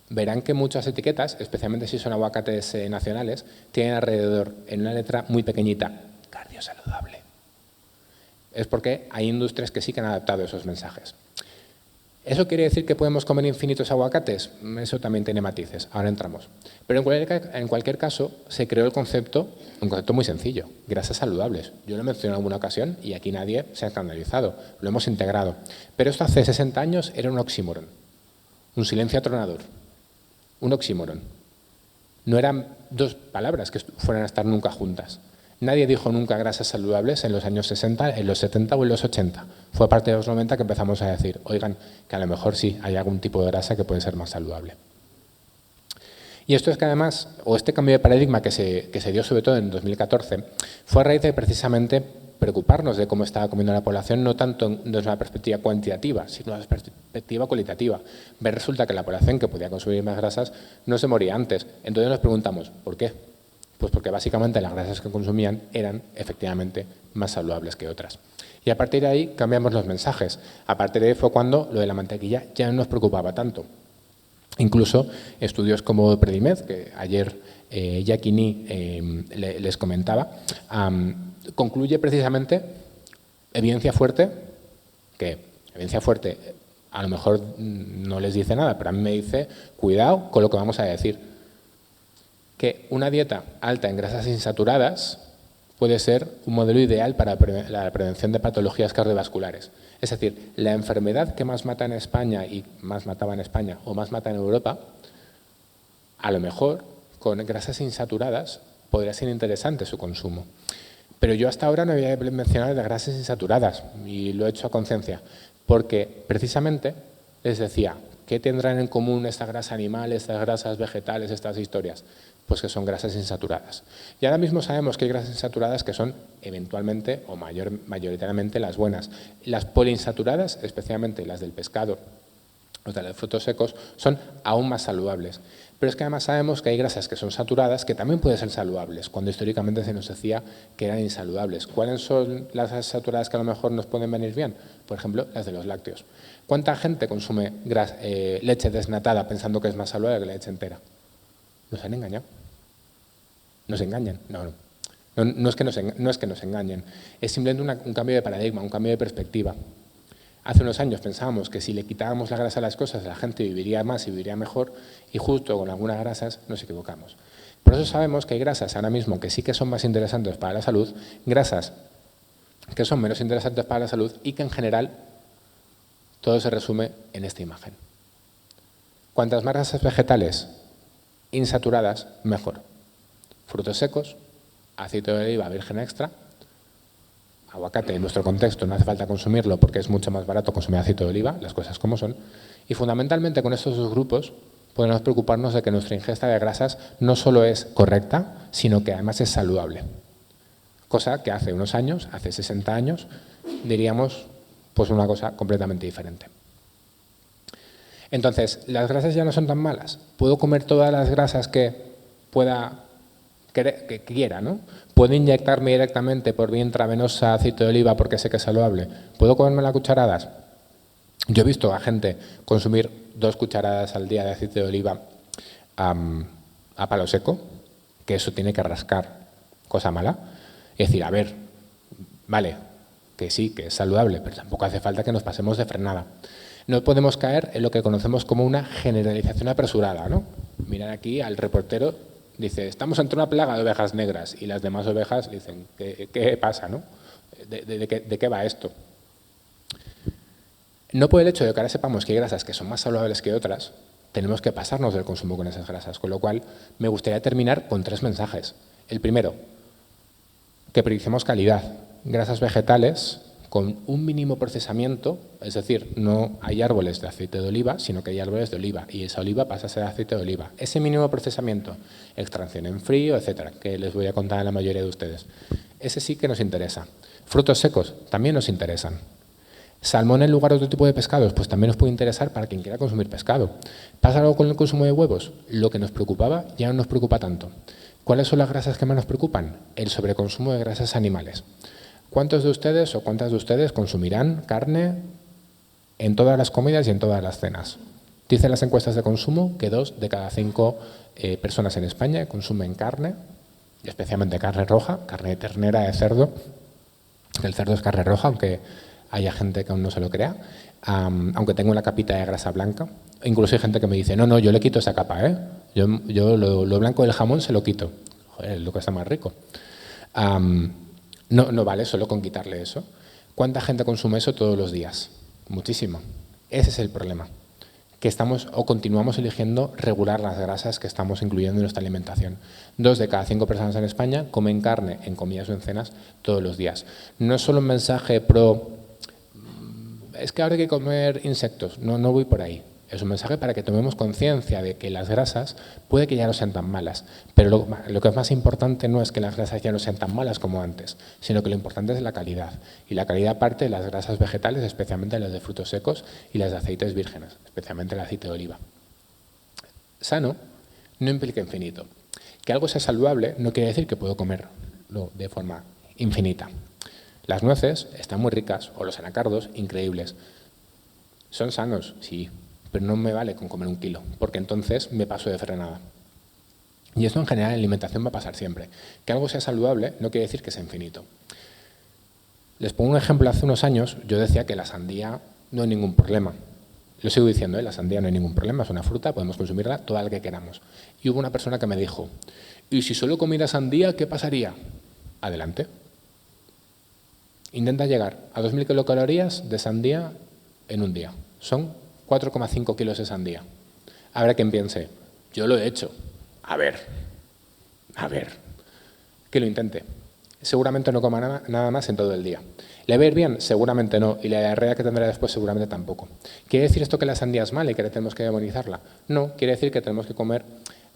[SPEAKER 2] Verán que muchas etiquetas, especialmente si son aguacates nacionales, tienen alrededor, en una letra muy pequeñita, cardiosaludable. Es porque hay industrias que sí que han adaptado esos mensajes. ¿Eso quiere decir que podemos comer infinitos aguacates? Eso también tiene matices, ahora entramos. Pero en cualquier caso, se creó el concepto, un concepto muy sencillo, grasas saludables. Yo lo he mencionado en alguna ocasión y aquí nadie se ha escandalizado, lo hemos integrado. Pero esto hace 60 años era un oxímoron, un silencio atronador, un oxímoron. No eran dos palabras que fueran a estar nunca juntas. Nadie dijo nunca grasas saludables en los años 60, en los 70 o en los 80. Fue a partir de los 90 que empezamos a decir, oigan, que a lo mejor sí hay algún tipo de grasa que puede ser más saludable. Y esto es que además, o este cambio de paradigma que se dio sobre todo en 2014, fue a raíz de precisamente preocuparnos de cómo estaba comiendo la población, no tanto desde una perspectiva cuantitativa, sino desde una perspectiva cualitativa. Resulta que la población que podía consumir más grasas no se moría antes. Entonces nos preguntamos, ¿por qué? Pues porque básicamente las grasas que consumían eran efectivamente más saludables que otras. Y a partir de ahí cambiamos los mensajes. A partir de ahí fue cuando lo de la mantequilla ya no nos preocupaba tanto. Incluso estudios como Predimed, que ayer Jacquini les comentaba, concluye precisamente evidencia fuerte, que evidencia fuerte a lo mejor no les dice nada, pero a mí me dice, cuidado con lo que vamos a decir. Que una dieta alta en grasas insaturadas puede ser un modelo ideal para la prevención de patologías cardiovasculares. Es decir, la enfermedad que más mata en España y más mataba en España o más mata en Europa, a lo mejor con grasas insaturadas podría ser interesante su consumo. Pero yo hasta ahora no había mencionado las grasas insaturadas y lo he hecho a conciencia, porque precisamente les decía, ¿qué tendrán en común esta grasa animal, estas grasas vegetales, estas historias? Pues que son grasas insaturadas. Y ahora mismo sabemos que hay grasas insaturadas que son eventualmente o mayoritariamente las buenas. Las poliinsaturadas, especialmente las del pescado o de los frutos secos, son aún más saludables. Pero es que además sabemos que hay grasas que son saturadas que también pueden ser saludables, cuando históricamente se nos decía que eran insaludables. ¿Cuáles son las grasas saturadas que a lo mejor nos pueden venir bien? Por ejemplo, las de los lácteos. ¿Cuánta gente consume leche desnatada pensando que es más saludable que la leche entera? ¿Nos han engañado? ¿Nos engañan? No es que nos engañen. Es simplemente un cambio de paradigma, un cambio de perspectiva. Hace unos años pensábamos que si le quitábamos la grasa a las cosas, la gente viviría más y viviría mejor, y justo con algunas grasas nos equivocamos. Por eso sabemos que hay grasas ahora mismo que sí que son más interesantes para la salud, grasas que son menos interesantes para la salud y que en general todo se resume en esta imagen. Cuantas más grasas vegetales insaturadas, mejor. Frutos secos, aceite de oliva virgen extra, aguacate en nuestro contexto no hace falta consumirlo porque es mucho más barato consumir aceite de oliva, las cosas como son, y fundamentalmente con estos dos grupos podemos preocuparnos de que nuestra ingesta de grasas no solo es correcta, sino que además es saludable. Cosa que hace unos años, hace 60 años, diríamos pues una cosa completamente diferente. Entonces, ¿las grasas ya no son tan malas? ¿Puedo comer todas las grasas que quiera, ¿no? ¿Puedo inyectarme directamente por vía intravenosa aceite de oliva porque sé que es saludable? ¿Puedo comerme a cucharadas? Yo he visto a gente consumir 2 cucharadas al día de aceite de oliva a palo seco, que eso tiene que rascar, cosa mala. Y decir, a ver, vale, que sí, que es saludable, pero tampoco hace falta que nos pasemos de frenada. No podemos caer en lo que conocemos como una generalización apresurada, ¿no? Miran aquí al reportero, dice, estamos ante una plaga de ovejas negras, y las demás ovejas dicen, ¿qué pasa, no? ¿De qué va esto? No por el hecho de que ahora sepamos que hay grasas que son más saludables que otras, tenemos que pasarnos del consumo con esas grasas, con lo cual me gustaría terminar con 3 mensajes. El primero, que prioricemos calidad. Grasas vegetales con un mínimo procesamiento, es decir, no hay árboles de aceite de oliva, sino que hay árboles de oliva, y esa oliva pasa a ser aceite de oliva. Ese mínimo procesamiento, extracción en frío, etcétera, que les voy a contar a la mayoría de ustedes. Ese sí que nos interesa. Frutos secos también nos interesan. ¿Salmón en lugar de otro tipo de pescados? Pues también nos puede interesar para quien quiera consumir pescado. ¿Pasa algo con el consumo de huevos? Lo que nos preocupaba ya no nos preocupa tanto. ¿Cuáles son las grasas que más nos preocupan? El sobreconsumo de grasas animales. ¿Cuántos de ustedes o cuántas de ustedes consumirán carne en todas las comidas y en todas las cenas? Dicen las encuestas de consumo que 2 de cada 5 personas en España consumen carne, especialmente carne roja, carne de ternera, de cerdo. El cerdo es carne roja, aunque haya gente que aún no se lo crea, aunque tenga una capita de grasa blanca. Incluso hay gente que me dice, no, yo le quito esa capa, ¿eh? Yo lo blanco del jamón se lo quito. Joder, es lo que está más rico. No vale solo con quitarle eso. ¿Cuánta gente consume eso todos los días? Muchísimo. Ese es el problema. Que estamos o continuamos eligiendo regular las grasas que estamos incluyendo en nuestra alimentación. 2 de cada 5 personas en España comen carne en comidas o en cenas todos los días. No es solo un mensaje es que ahora hay que comer insectos. No voy por ahí. Es un mensaje para que tomemos conciencia de que las grasas puede que ya no sean tan malas, pero lo que es más importante no es que las grasas ya no sean tan malas como antes, sino que lo importante es la calidad. Y la calidad parte de las grasas vegetales, especialmente las de frutos secos y las de aceites vírgenes, especialmente el aceite de oliva. Sano no implica infinito. Que algo sea saludable no quiere decir que puedo comerlo de forma infinita. Las nueces están muy ricas, o los anacardos, increíbles. ¿Son sanos? Sí. Pero no me vale con comer 1 kilo, porque entonces me paso de frenada. Y esto en general en alimentación va a pasar siempre. Que algo sea saludable no quiere decir que sea infinito. Les pongo un ejemplo. Hace unos años yo decía que la sandía no hay ningún problema. Lo sigo diciendo, la sandía no hay ningún problema, es una fruta, podemos consumirla toda la que queramos. Y hubo una persona que me dijo, ¿y si solo comiera sandía, qué pasaría? Adelante. Intenta llegar a 2000 kilocalorías de sandía en un día. Son 4,5 kilos de sandía. Habrá quien piense, yo lo he hecho. A ver, que lo intente. Seguramente no coma nada más en todo el día. ¿Le va a ir bien? Seguramente no. Y la diarrea que tendrá después seguramente tampoco. ¿Quiere decir esto que la sandía es mala y que tenemos que demonizarla? No, quiere decir que tenemos que comer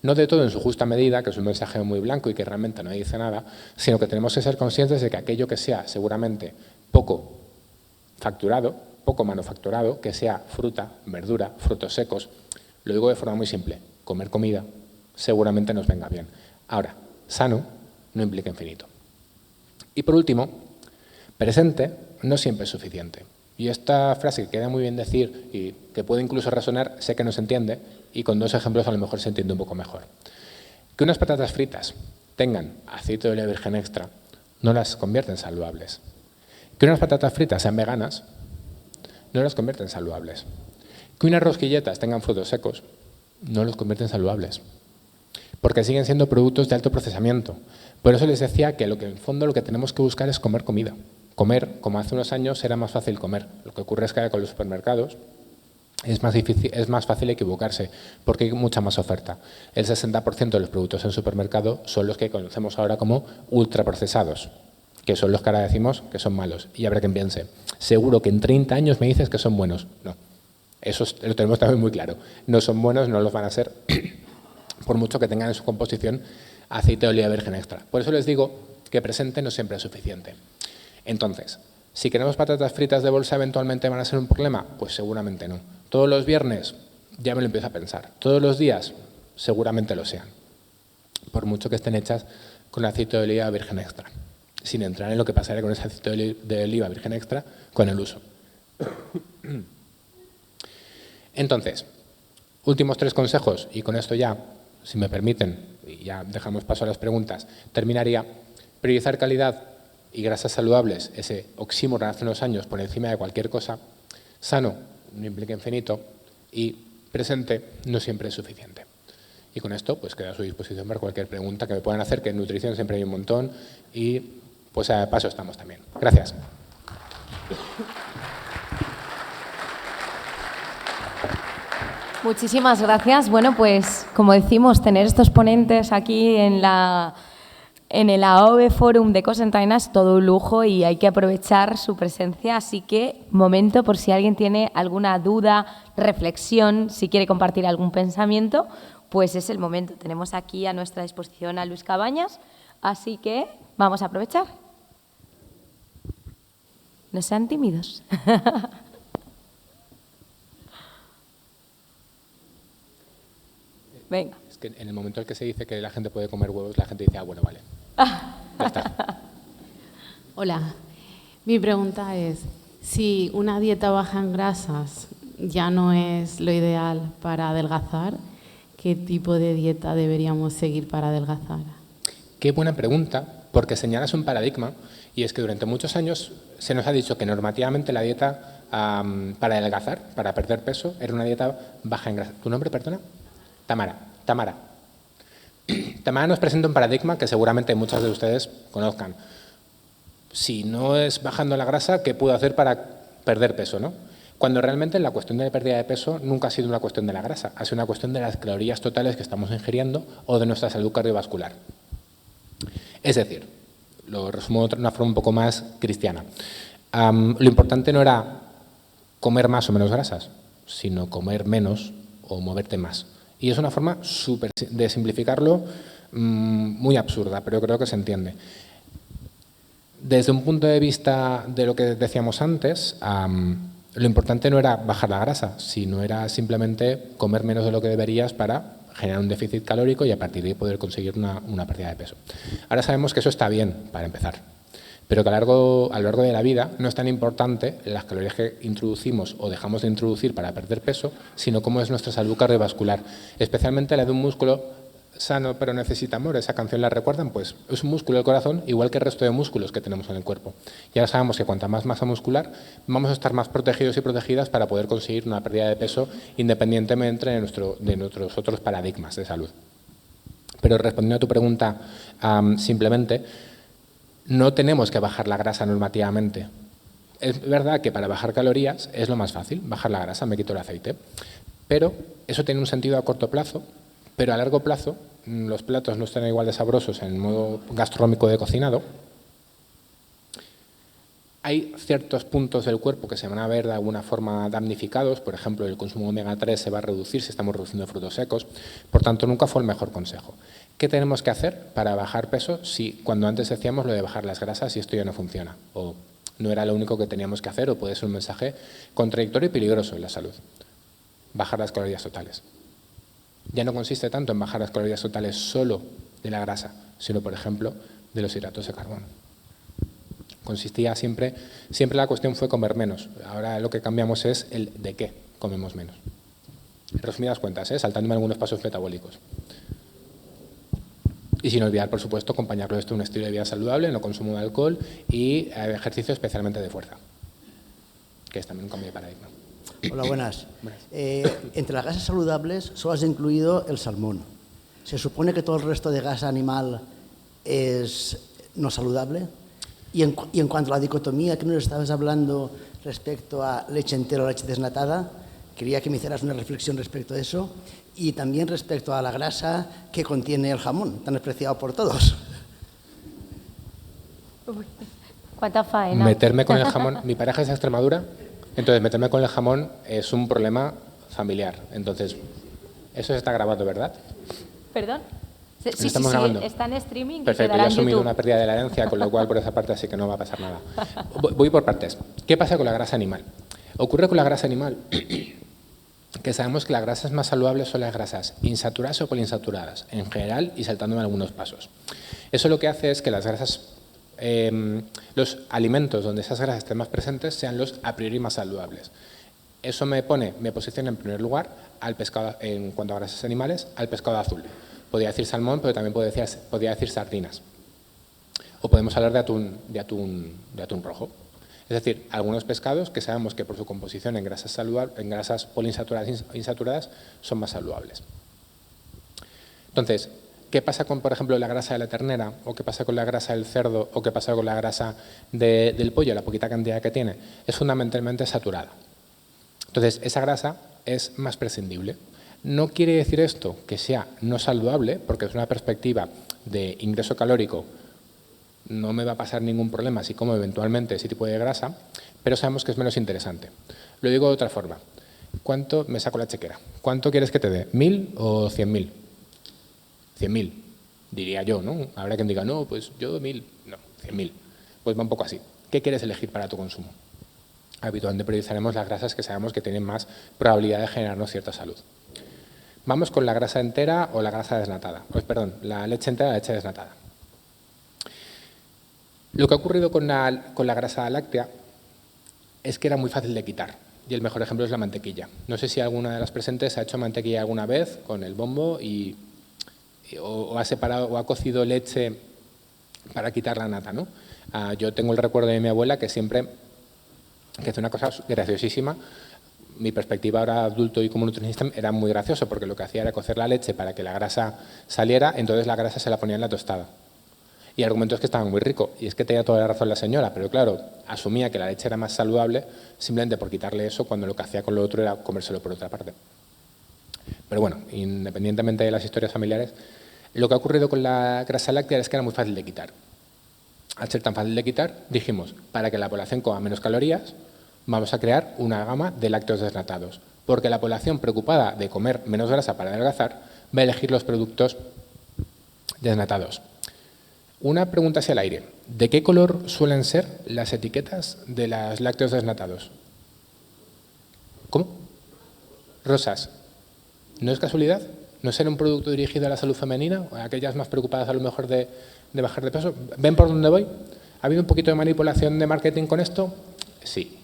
[SPEAKER 2] no de todo en su justa medida, que es un mensaje muy blanco y que realmente no dice nada, sino que tenemos que ser conscientes de que aquello que sea seguramente poco facturado, poco manufacturado, que sea fruta, verdura, frutos secos. Lo digo de forma muy simple, comer comida seguramente nos venga bien. Ahora, sano no implica infinito. Y por último, presente no siempre es suficiente. Y esta frase que queda muy bien decir y que puede incluso resonar, sé que no se entiende, y con 2 ejemplos a lo mejor se entiende un poco mejor. Que unas patatas fritas tengan aceite de oliva virgen extra no las convierte en saludables. Que unas patatas fritas sean veganas no las convierte en saludables. Que unas rosquilletas tengan frutos secos no los convierte en saludables. Porque siguen siendo productos de alto procesamiento. Por eso les decía que en el fondo lo que tenemos que buscar es comer comida. Comer, como hace unos años, era más fácil comer. Lo que ocurre es que ahora con los supermercados es más fácil equivocarse porque hay mucha más oferta. El 60% de los productos en supermercado son los que conocemos ahora como ultraprocesados, que son los que ahora decimos que son malos. Y habrá quien piense, seguro que en 30 años me dices que son buenos. No, eso lo tenemos también muy claro. No son buenos, no los van a ser, por mucho que tengan en su composición aceite de oliva virgen extra. Por eso les digo que presente no siempre es suficiente. Entonces, si queremos patatas fritas de bolsa, ¿eventualmente van a ser un problema? Pues seguramente no. ¿Todos los viernes? Ya me lo empiezo a pensar. ¿Todos los días? Seguramente lo sean. Por mucho que estén hechas con aceite de oliva virgen extra. Sin entrar en lo que pasaría con ese aceite de oliva virgen extra con el uso. Entonces, últimos 3 consejos, y con esto ya, si me permiten, y ya dejamos paso a las preguntas, terminaría. Priorizar calidad y grasas saludables, ese oxímoron hace unos años por encima de cualquier cosa. Sano no implica infinito, y presente no siempre es suficiente. Y con esto pues quedo a su disposición para cualquier pregunta que me puedan hacer, que en nutrición siempre hay un montón, y pues a paso estamos también. Gracias.
[SPEAKER 1] Muchísimas gracias. Bueno, pues como decimos, tener estos ponentes aquí en el AOVE Forum de Cosentaina es todo un lujo y hay que aprovechar su presencia. Así que, momento por si alguien tiene alguna duda, reflexión, si quiere compartir algún pensamiento, pues es el momento. Tenemos aquí a nuestra disposición a Luis Cabañas, así que vamos a aprovechar. No sean tímidos. Venga.
[SPEAKER 2] Es que en el momento en el que se dice que la gente puede comer huevos, la gente dice, ah, bueno, vale. Ya está.
[SPEAKER 3] Hola, mi pregunta es, si una dieta baja en grasas ya no es lo ideal para adelgazar, ¿qué tipo de dieta deberíamos seguir para adelgazar?
[SPEAKER 2] Qué buena pregunta, porque señalas un paradigma, y es que durante muchos años se nos ha dicho que normativamente la dieta para adelgazar, para perder peso, era una dieta baja en grasa. ¿Tu nombre, perdona? Tamara. Tamara nos presenta un paradigma que seguramente muchos de ustedes conozcan. Si no es bajando la grasa, ¿qué puedo hacer para perder peso, no? Cuando realmente la cuestión de la pérdida de peso nunca ha sido una cuestión de la grasa, ha sido una cuestión de las calorías totales que estamos ingiriendo o de nuestra salud cardiovascular. Es decir, lo resumo de una forma un poco más cristiana. Lo importante no era comer más o menos grasas, sino comer menos o moverte más. Y es una forma de simplificarlo muy absurda, pero creo que se entiende. Desde un punto de vista de lo que decíamos antes, lo importante no era bajar la grasa, sino era simplemente comer menos de lo que deberías para generar un déficit calórico y a partir de ahí poder conseguir una pérdida de peso. Ahora sabemos que eso está bien, para empezar, pero que a lo largo de la vida no es tan importante las calorías que introducimos o dejamos de introducir para perder peso, sino cómo es nuestra salud cardiovascular, especialmente la de un músculo sano pero necesita amor. Esa canción la recuerdan, pues es un músculo del corazón igual que el resto de músculos que tenemos en el cuerpo. Y ahora sabemos que cuanta más masa muscular vamos a estar más protegidos y protegidas para poder conseguir una pérdida de peso independientemente de nuestros otros paradigmas de salud. Pero respondiendo a tu pregunta, simplemente no tenemos que bajar la grasa normativamente. Es verdad que para bajar calorías es lo más fácil, bajar la grasa, me quito el aceite, pero eso tiene un sentido a corto plazo, pero a largo plazo los platos no están igual de sabrosos en el modo gastronómico de cocinado. Hay ciertos puntos del cuerpo que se van a ver de alguna forma damnificados, por ejemplo, el consumo de omega 3 se va a reducir si estamos reduciendo frutos secos, por tanto nunca fue el mejor consejo. ¿Qué tenemos que hacer para bajar peso si cuando antes decíamos lo de bajar las grasas y esto ya no funciona? O no era lo único que teníamos que hacer o puede ser un mensaje contradictorio y peligroso en la salud. Bajar las calorías totales. Ya no consiste tanto en bajar las calorías totales solo de la grasa, sino, por ejemplo, de los hidratos de carbono. Consistía siempre la cuestión fue comer menos. Ahora lo que cambiamos es el de qué comemos menos. En resumidas cuentas, saltándome algunos pasos metabólicos. Y sin olvidar, por supuesto, acompañarlo esto de un estilo de vida saludable, no consumo de alcohol y ejercicio especialmente de fuerza, que es también un cambio de paradigma.
[SPEAKER 4] Hola, buenas. Entre las grasas saludables solo has incluido el salmón. ¿Se supone que todo el resto de grasa animal es no saludable? Y en cuanto a la dicotomía que nos estabas hablando respecto a leche entera o leche desnatada, Quería que me hicieras una reflexión respecto a eso y también respecto a la grasa que contiene el jamón, tan apreciado por todos.
[SPEAKER 1] Uy, cuánta faena.
[SPEAKER 2] Meterme con el jamón, mi pareja es de Extremadura, entonces meterme con el jamón es un problema familiar. Entonces, eso se está grabando, ¿verdad?
[SPEAKER 1] ¿Perdón? Sí,
[SPEAKER 2] estamos grabando.
[SPEAKER 1] está en streaming.
[SPEAKER 2] Perfecto,
[SPEAKER 1] y
[SPEAKER 2] yo he
[SPEAKER 1] quedará en
[SPEAKER 2] asumido
[SPEAKER 1] YouTube.
[SPEAKER 2] una pérdida de la herencia, con lo cual por esa parte así que no va a pasar nada. Voy por partes. ¿Qué pasa con la grasa animal? Ocurre con la grasa animal que sabemos que las grasas más saludables son las grasas insaturadas o poliinsaturadas, en general y saltándome algunos pasos. Eso lo que hace es que las grasas, los alimentos donde esas grasas estén más presentes sean los a priori más saludables. Eso me posiciona en primer lugar al pescado, en cuanto a grasas animales, al pescado azul. Podría decir salmón, pero también podría decir sardinas. O podemos hablar de atún rojo. Es decir, algunos pescados que sabemos que por su composición en grasas poliinsaturadas e insaturadas son más saludables. Entonces, ¿qué pasa con, por ejemplo, la grasa de la ternera? ¿O qué pasa con la grasa del cerdo? ¿O qué pasa con la grasa del pollo? La poquita cantidad que tiene es fundamentalmente saturada. Entonces, esa grasa es más prescindible. No quiere decir esto que sea no saludable, porque es una perspectiva de ingreso calórico. No me va a pasar ningún problema si como eventualmente ese tipo de grasa, pero sabemos que es menos interesante. Lo digo de otra forma. ¿Cuánto me saco la chequera? ¿Cuánto quieres que te dé? ¿1.000 o 100.000? 100.000, diría yo, ¿no? Habrá quien diga, no, pues yo 1.000. No, 100.000. Pues va un poco así. ¿Qué quieres elegir para tu consumo? Habitualmente priorizaremos las grasas que sabemos que tienen más probabilidad de generarnos cierta salud. Vamos con la grasa entera o la grasa desnatada. Pues perdón, la leche entera o la leche desnatada. Lo que ha ocurrido con la grasa láctea es que era muy fácil de quitar. Y el mejor ejemplo es la mantequilla. No sé si alguna de las presentes ha hecho mantequilla alguna vez con el bombo o ha separado o ha cocido leche para quitar la nata, ¿no? Yo tengo el recuerdo de mi abuela que hace una cosa graciosísima. Mi perspectiva ahora adulto y como nutricionista era muy gracioso porque lo que hacía era cocer la leche para que la grasa saliera, entonces la grasa se la ponía en la tostada. Y el argumento es que estaba muy rico, y es que tenía toda la razón la señora, pero claro, asumía que la leche era más saludable simplemente por quitarle eso cuando lo que hacía con lo otro era comérselo por otra parte. Pero bueno, independientemente de las historias familiares, lo que ha ocurrido con la grasa láctea es que era muy fácil de quitar. Al ser tan fácil de quitar, dijimos, para que la población coma menos calorías, vamos a crear una gama de lácteos desnatados, porque la población preocupada de comer menos grasa para adelgazar va a elegir los productos desnatados. Una pregunta hacia el aire. ¿De qué color suelen ser las etiquetas de los lácteos desnatados? ¿Cómo? Rosas. ¿No es casualidad? ¿No será un producto dirigido a la salud femenina? ¿O a aquellas más preocupadas a lo mejor de bajar de peso? ¿Ven por dónde voy? ¿Ha habido un poquito de manipulación de marketing con esto? Sí.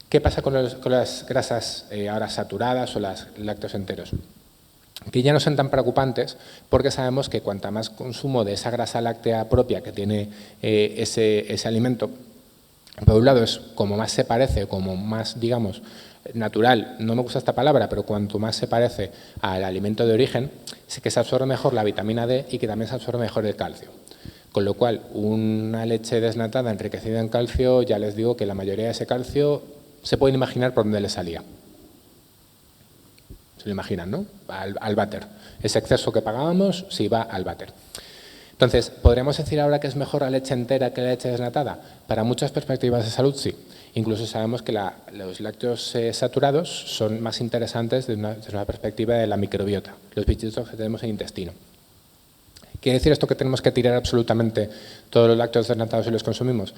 [SPEAKER 2] ¿Qué pasa con las grasas ahora saturadas o los lácteos enteros? Que ya no son tan preocupantes porque sabemos que cuanta más consumo de esa grasa láctea propia que tiene ese alimento, por un lado es como más se parece, como más, digamos, natural, no me gusta esta palabra, pero cuanto más se parece al alimento de origen, es que se absorbe mejor la vitamina D y que también se absorbe mejor el calcio. Con lo cual, una leche desnatada enriquecida en calcio, ya les digo que la mayoría de ese calcio se pueden imaginar por dónde le salía. Se lo imaginan, ¿no? Al váter. Ese exceso que pagábamos, sí va al váter. Entonces, ¿podríamos decir ahora que es mejor la leche entera que la leche desnatada? Para muchas perspectivas de salud, sí. Incluso sabemos que los lácteos saturados son más interesantes desde una perspectiva de la microbiota, los bichitos que tenemos en el intestino. ¿Quiere decir esto que tenemos que tirar absolutamente todos los lácteos desnatados y los consumimos?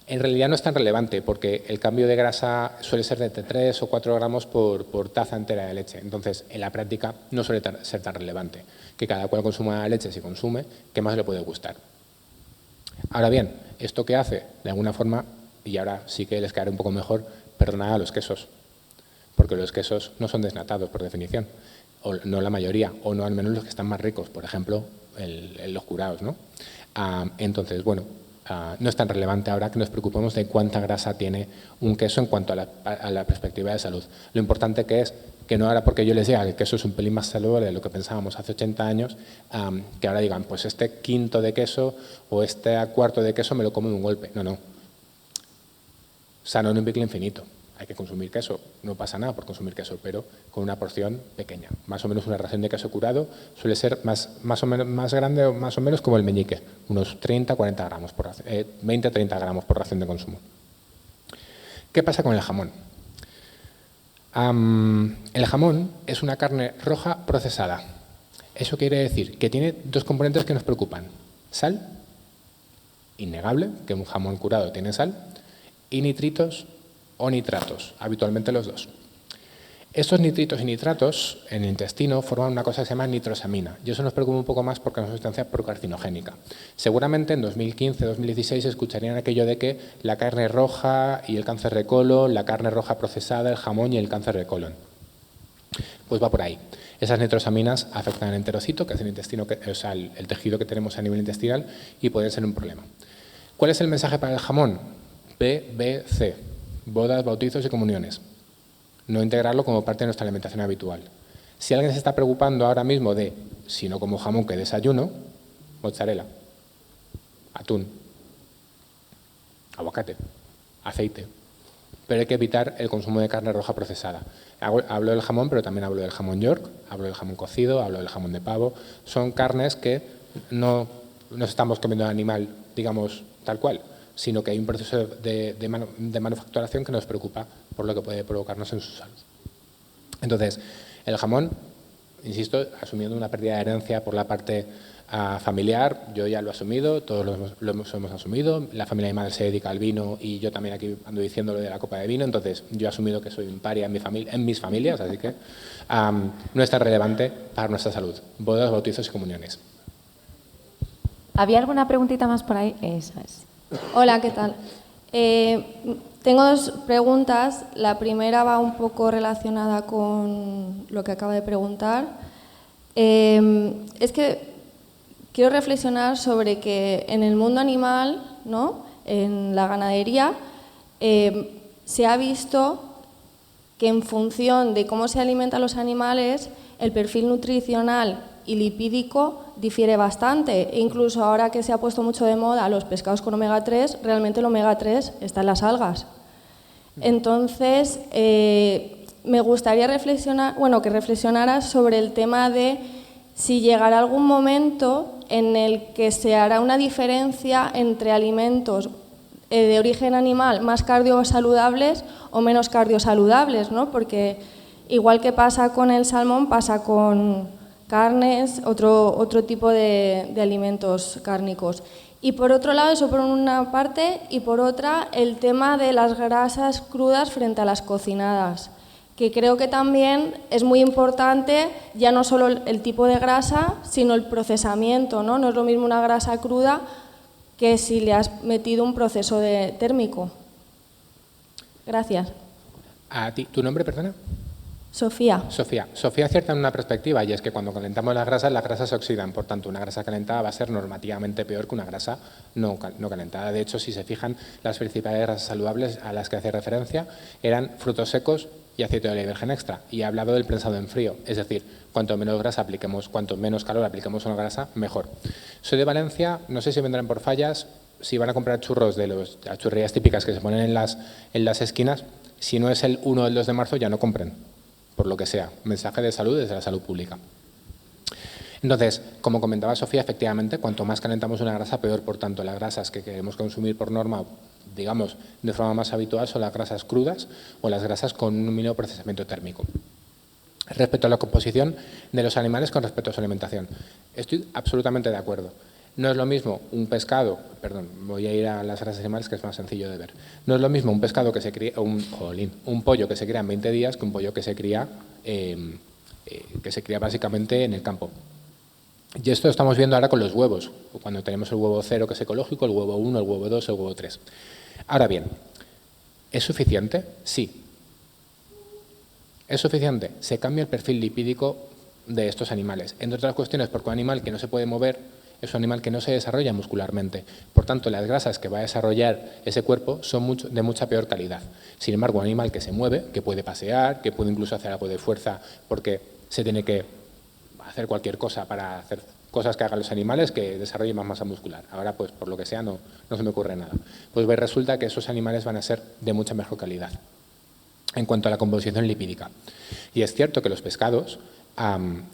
[SPEAKER 2] En realidad no es tan relevante porque el cambio de grasa suele ser de 3 o 4 gramos por taza entera de leche. Entonces, en la práctica no suele ser tan relevante. Que cada cual consuma leche, si consume, ¿qué más le puede gustar? Ahora bien, ¿esto qué hace? De alguna forma, y ahora sí que les caerá un poco mejor, perdonar a los quesos. Porque los quesos no son desnatados, por definición. O no la mayoría, o no al menos los que están más ricos. Por ejemplo, los curados, ¿no? Entonces, bueno, no es tan relevante ahora que nos preocupemos de cuánta grasa tiene un queso en cuanto a la perspectiva de salud. Lo importante que es que no ahora porque yo les diga que el queso es un pelín más saludable de lo que pensábamos hace 80 años, que ahora digan, pues este quinto de queso o este cuarto de queso me lo como de un golpe. No, no. Sano en un bucle infinito. hay que consumir queso, no pasa nada por consumir queso, pero con una porción pequeña. Más o menos una ración de queso curado suele ser más o menos, más grande o más o menos como el meñique, unos 30-40 gramos, 20-30 gramos por ración de consumo. ¿Qué pasa con el jamón? El jamón es una carne roja procesada. Eso quiere decir que tiene dos componentes que nos preocupan. Sal, innegable, que un jamón curado tiene sal, y nitritos o nitratos, habitualmente los dos. Estos nitritos y nitratos en el intestino forman una cosa que se llama nitrosamina, y eso nos preocupa un poco más porque es una sustancia procarcinogénica. Seguramente en 2015-2016 escucharían aquello de que la carne roja y el cáncer de colon, la carne roja procesada, el jamón y el cáncer de colon. Pues va por ahí. Esas nitrosaminas afectan al enterocito, que es el intestino, o sea, el tejido que tenemos a nivel intestinal, y pueden ser un problema. ¿Cuál es el mensaje para el jamón? BBC, bodas, bautizos y comuniones. No integrarlo como parte de nuestra alimentación habitual. Si alguien se está preocupando ahora mismo de, si no como jamón, que desayuno, mozzarella, atún, aguacate, aceite. Pero hay que evitar el consumo de carne roja procesada. Hablo del jamón, pero también hablo del jamón York, hablo del jamón cocido, hablo del jamón de pavo. Son carnes que no estamos comiendo el animal, digamos, tal cual, sino que hay un proceso de manufacturación que nos preocupa por lo que puede provocarnos en su salud. Entonces, el jamón, insisto, asumiendo una pérdida de herencia por la parte familiar, yo ya lo he asumido, todos lo hemos asumido, la familia de mi madre se dedica al vino y yo también aquí ando diciendo lo de la copa de vino, entonces yo he asumido que soy un paria en mis familias, así que no es tan relevante para nuestra salud. Bodas, bautizos y comuniones.
[SPEAKER 1] ¿Había alguna preguntita más por ahí? Esa es.
[SPEAKER 5] Hola, ¿qué tal? Tengo dos preguntas. La primera va un poco relacionada con lo que acaba de preguntar. Es que quiero reflexionar sobre que en el mundo animal, ¿no?, en la ganadería, se ha visto que en función de cómo se alimentan los animales, el perfil nutricional y lipídico difiere bastante. E incluso ahora que se ha puesto mucho de moda los pescados con omega 3, realmente el omega 3 está en las algas. Entonces, me gustaría que reflexionaras sobre el tema de si llegará algún momento en el que se hará una diferencia entre alimentos de origen animal más cardiosaludables o menos cardiosaludables, ¿no? Porque igual que pasa con el salmón, pasa con carnes, otro tipo de alimentos cárnicos. Y por otro lado, eso por una parte, y por otra, el tema de las grasas crudas frente a las cocinadas, que creo que también es muy importante, ya no solo el tipo de grasa, sino el procesamiento, ¿no? No es lo mismo una grasa cruda que si le has metido un proceso térmico. Gracias.
[SPEAKER 2] ¿A ti? ¿Tu nombre, perdona?
[SPEAKER 5] Sofía.
[SPEAKER 2] Sofía acierta en una perspectiva, y es que cuando calentamos las grasas se oxidan. Por tanto, una grasa calentada va a ser normativamente peor que una grasa no calentada. De hecho, si se fijan, las principales grasas saludables a las que hace referencia eran frutos secos y aceite de oliva virgen extra. Y he hablado del prensado en frío, es decir, cuanto menos grasa apliquemos, cuanto menos calor apliquemos a una grasa, mejor. Soy de Valencia, no sé si vendrán por fallas, si van a comprar churros de las churrerías típicas que se ponen en las esquinas, si no es el 1 o el 2 de marzo ya no compren, por lo que sea. Mensaje de salud desde la salud pública. Entonces, como comentaba Sofía, efectivamente, cuanto más calentamos una grasa, peor. Por tanto, las grasas que queremos consumir por norma, digamos, de forma más habitual, son las grasas crudas o las grasas con un mínimo procesamiento térmico. Respecto a la composición de los animales con respecto a su alimentación, estoy absolutamente de acuerdo. No es lo mismo un pescado, voy a ir a las grasas animales que es más sencillo de ver. No es lo mismo un pescado que se cría, un pollo que se cría en 20 días que un pollo que se cría básicamente en el campo. Y esto lo estamos viendo ahora con los huevos, cuando tenemos el huevo 0 que es ecológico, el huevo 1, el huevo 2, el huevo 3. Ahora bien, ¿es suficiente? Sí. ¿Es suficiente? Se cambia el perfil lipídico de estos animales. Entre otras cuestiones, porque un animal que no se puede mover es un animal que no se desarrolla muscularmente. Por tanto, las grasas que va a desarrollar ese cuerpo son de mucha peor calidad. Sin embargo, un animal que se mueve, que puede pasear, que puede incluso hacer algo de fuerza porque se tiene que hacer cualquier cosa para hacer cosas que hagan los animales que desarrollen más masa muscular. Ahora, pues por lo que sea, no se me ocurre nada. Pues resulta que esos animales van a ser de mucha mejor calidad. en cuanto a la composición lipídica. Y es cierto que los pescados,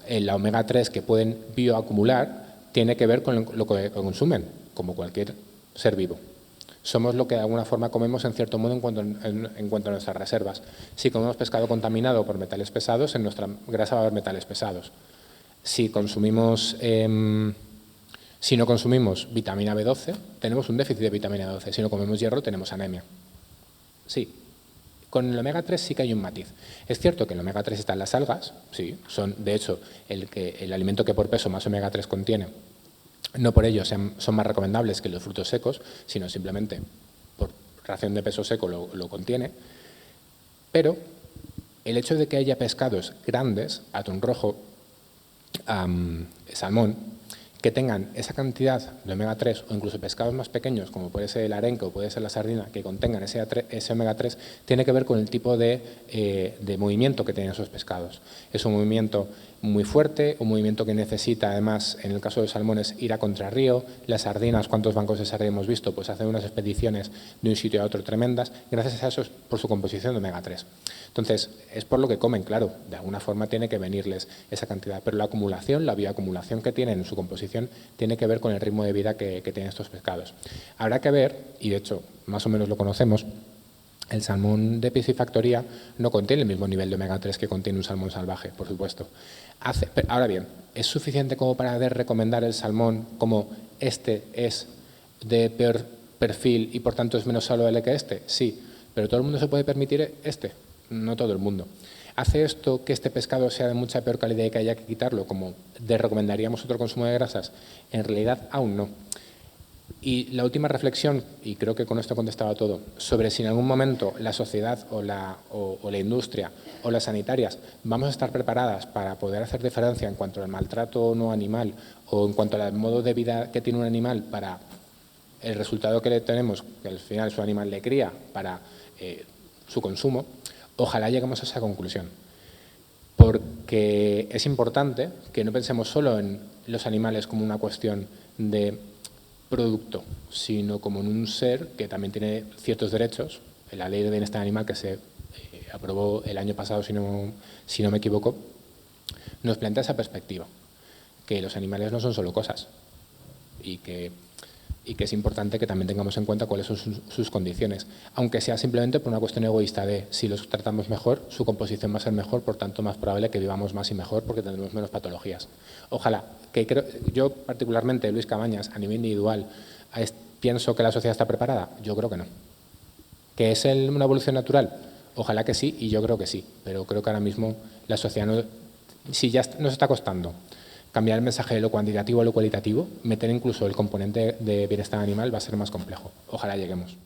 [SPEAKER 2] el omega 3 que pueden bioacumular, tiene que ver con lo que consumen, como cualquier ser vivo. Somos lo que de alguna forma comemos en cierto modo en cuanto a nuestras reservas. Si comemos pescado contaminado por metales pesados, en nuestra grasa va a haber metales pesados. Si no consumimos vitamina B12, tenemos un déficit de vitamina B12. Si no comemos hierro, tenemos anemia. Sí. Con el omega 3 sí que hay un matiz. Es cierto que el omega 3 está en las algas, sí, son de hecho el alimento que por peso más omega 3 contiene. No por ello son más recomendables que los frutos secos, sino simplemente por ración de peso seco lo contiene. Pero el hecho de que haya pescados grandes, atún rojo, salmón, que tengan esa cantidad de omega 3 o incluso pescados más pequeños, como puede ser el arenque o puede ser la sardina, que contengan ese omega 3, tiene que ver con el tipo de movimiento que tienen esos pescados. Es un movimiento muy fuerte, un movimiento que necesita, además, en el caso de los salmones, ir a contrarrío. Las sardinas, ¿cuántos bancos de sardina hemos visto? Pues hacen unas expediciones de un sitio a otro tremendas, gracias a eso, por su composición de omega 3. Entonces, es por lo que comen, claro, de alguna forma tiene que venirles esa cantidad, pero la acumulación, la bioacumulación que tienen en su composición, tiene que ver con el ritmo de vida que tienen estos pescados. Habrá que ver, y de hecho, más o menos lo conocemos, el salmón de piscifactoría no contiene el mismo nivel de omega 3 que contiene un salmón salvaje, por supuesto. Ahora bien, ¿es suficiente como para recomendar el salmón como este es de peor perfil y por tanto es menos saludable que este? Sí, pero ¿todo el mundo se puede permitir este? No todo el mundo. ¿Hace esto que este pescado sea de mucha peor calidad y que haya que quitarlo, como recomendaríamos otro consumo de grasas? En realidad, aún no. Y la última reflexión, y creo que con esto contestaba todo, sobre si en algún momento la sociedad o la industria o las sanitarias vamos a estar preparadas para poder hacer diferencia en cuanto al maltrato no animal o en cuanto al modo de vida que tiene un animal para el resultado que le tenemos, que al final su animal le cría, para su consumo. Ojalá lleguemos a esa conclusión, porque es importante que no pensemos solo en los animales como una cuestión de producto, sino como en un ser que también tiene ciertos derechos. La Ley de Bienestar Animal, que se aprobó el año pasado, si no me equivoco, nos plantea esa perspectiva, que los animales no son solo cosas y que es importante que también tengamos en cuenta cuáles son sus condiciones, aunque sea simplemente por una cuestión egoísta de si los tratamos mejor, su composición va a ser mejor, por tanto más probable que vivamos más y mejor porque tendremos menos patologías. Ojalá, yo particularmente, Luis Cabañas, a nivel individual, pienso que la sociedad está preparada. Yo creo que no. ¿Que es una evolución natural? Ojalá que sí, y yo creo que sí, pero creo que ahora mismo la sociedad, si ya nos está costando cambiar el mensaje de lo cuantitativo a lo cualitativo, meter incluso el componente de bienestar animal va a ser más complejo. Ojalá lleguemos.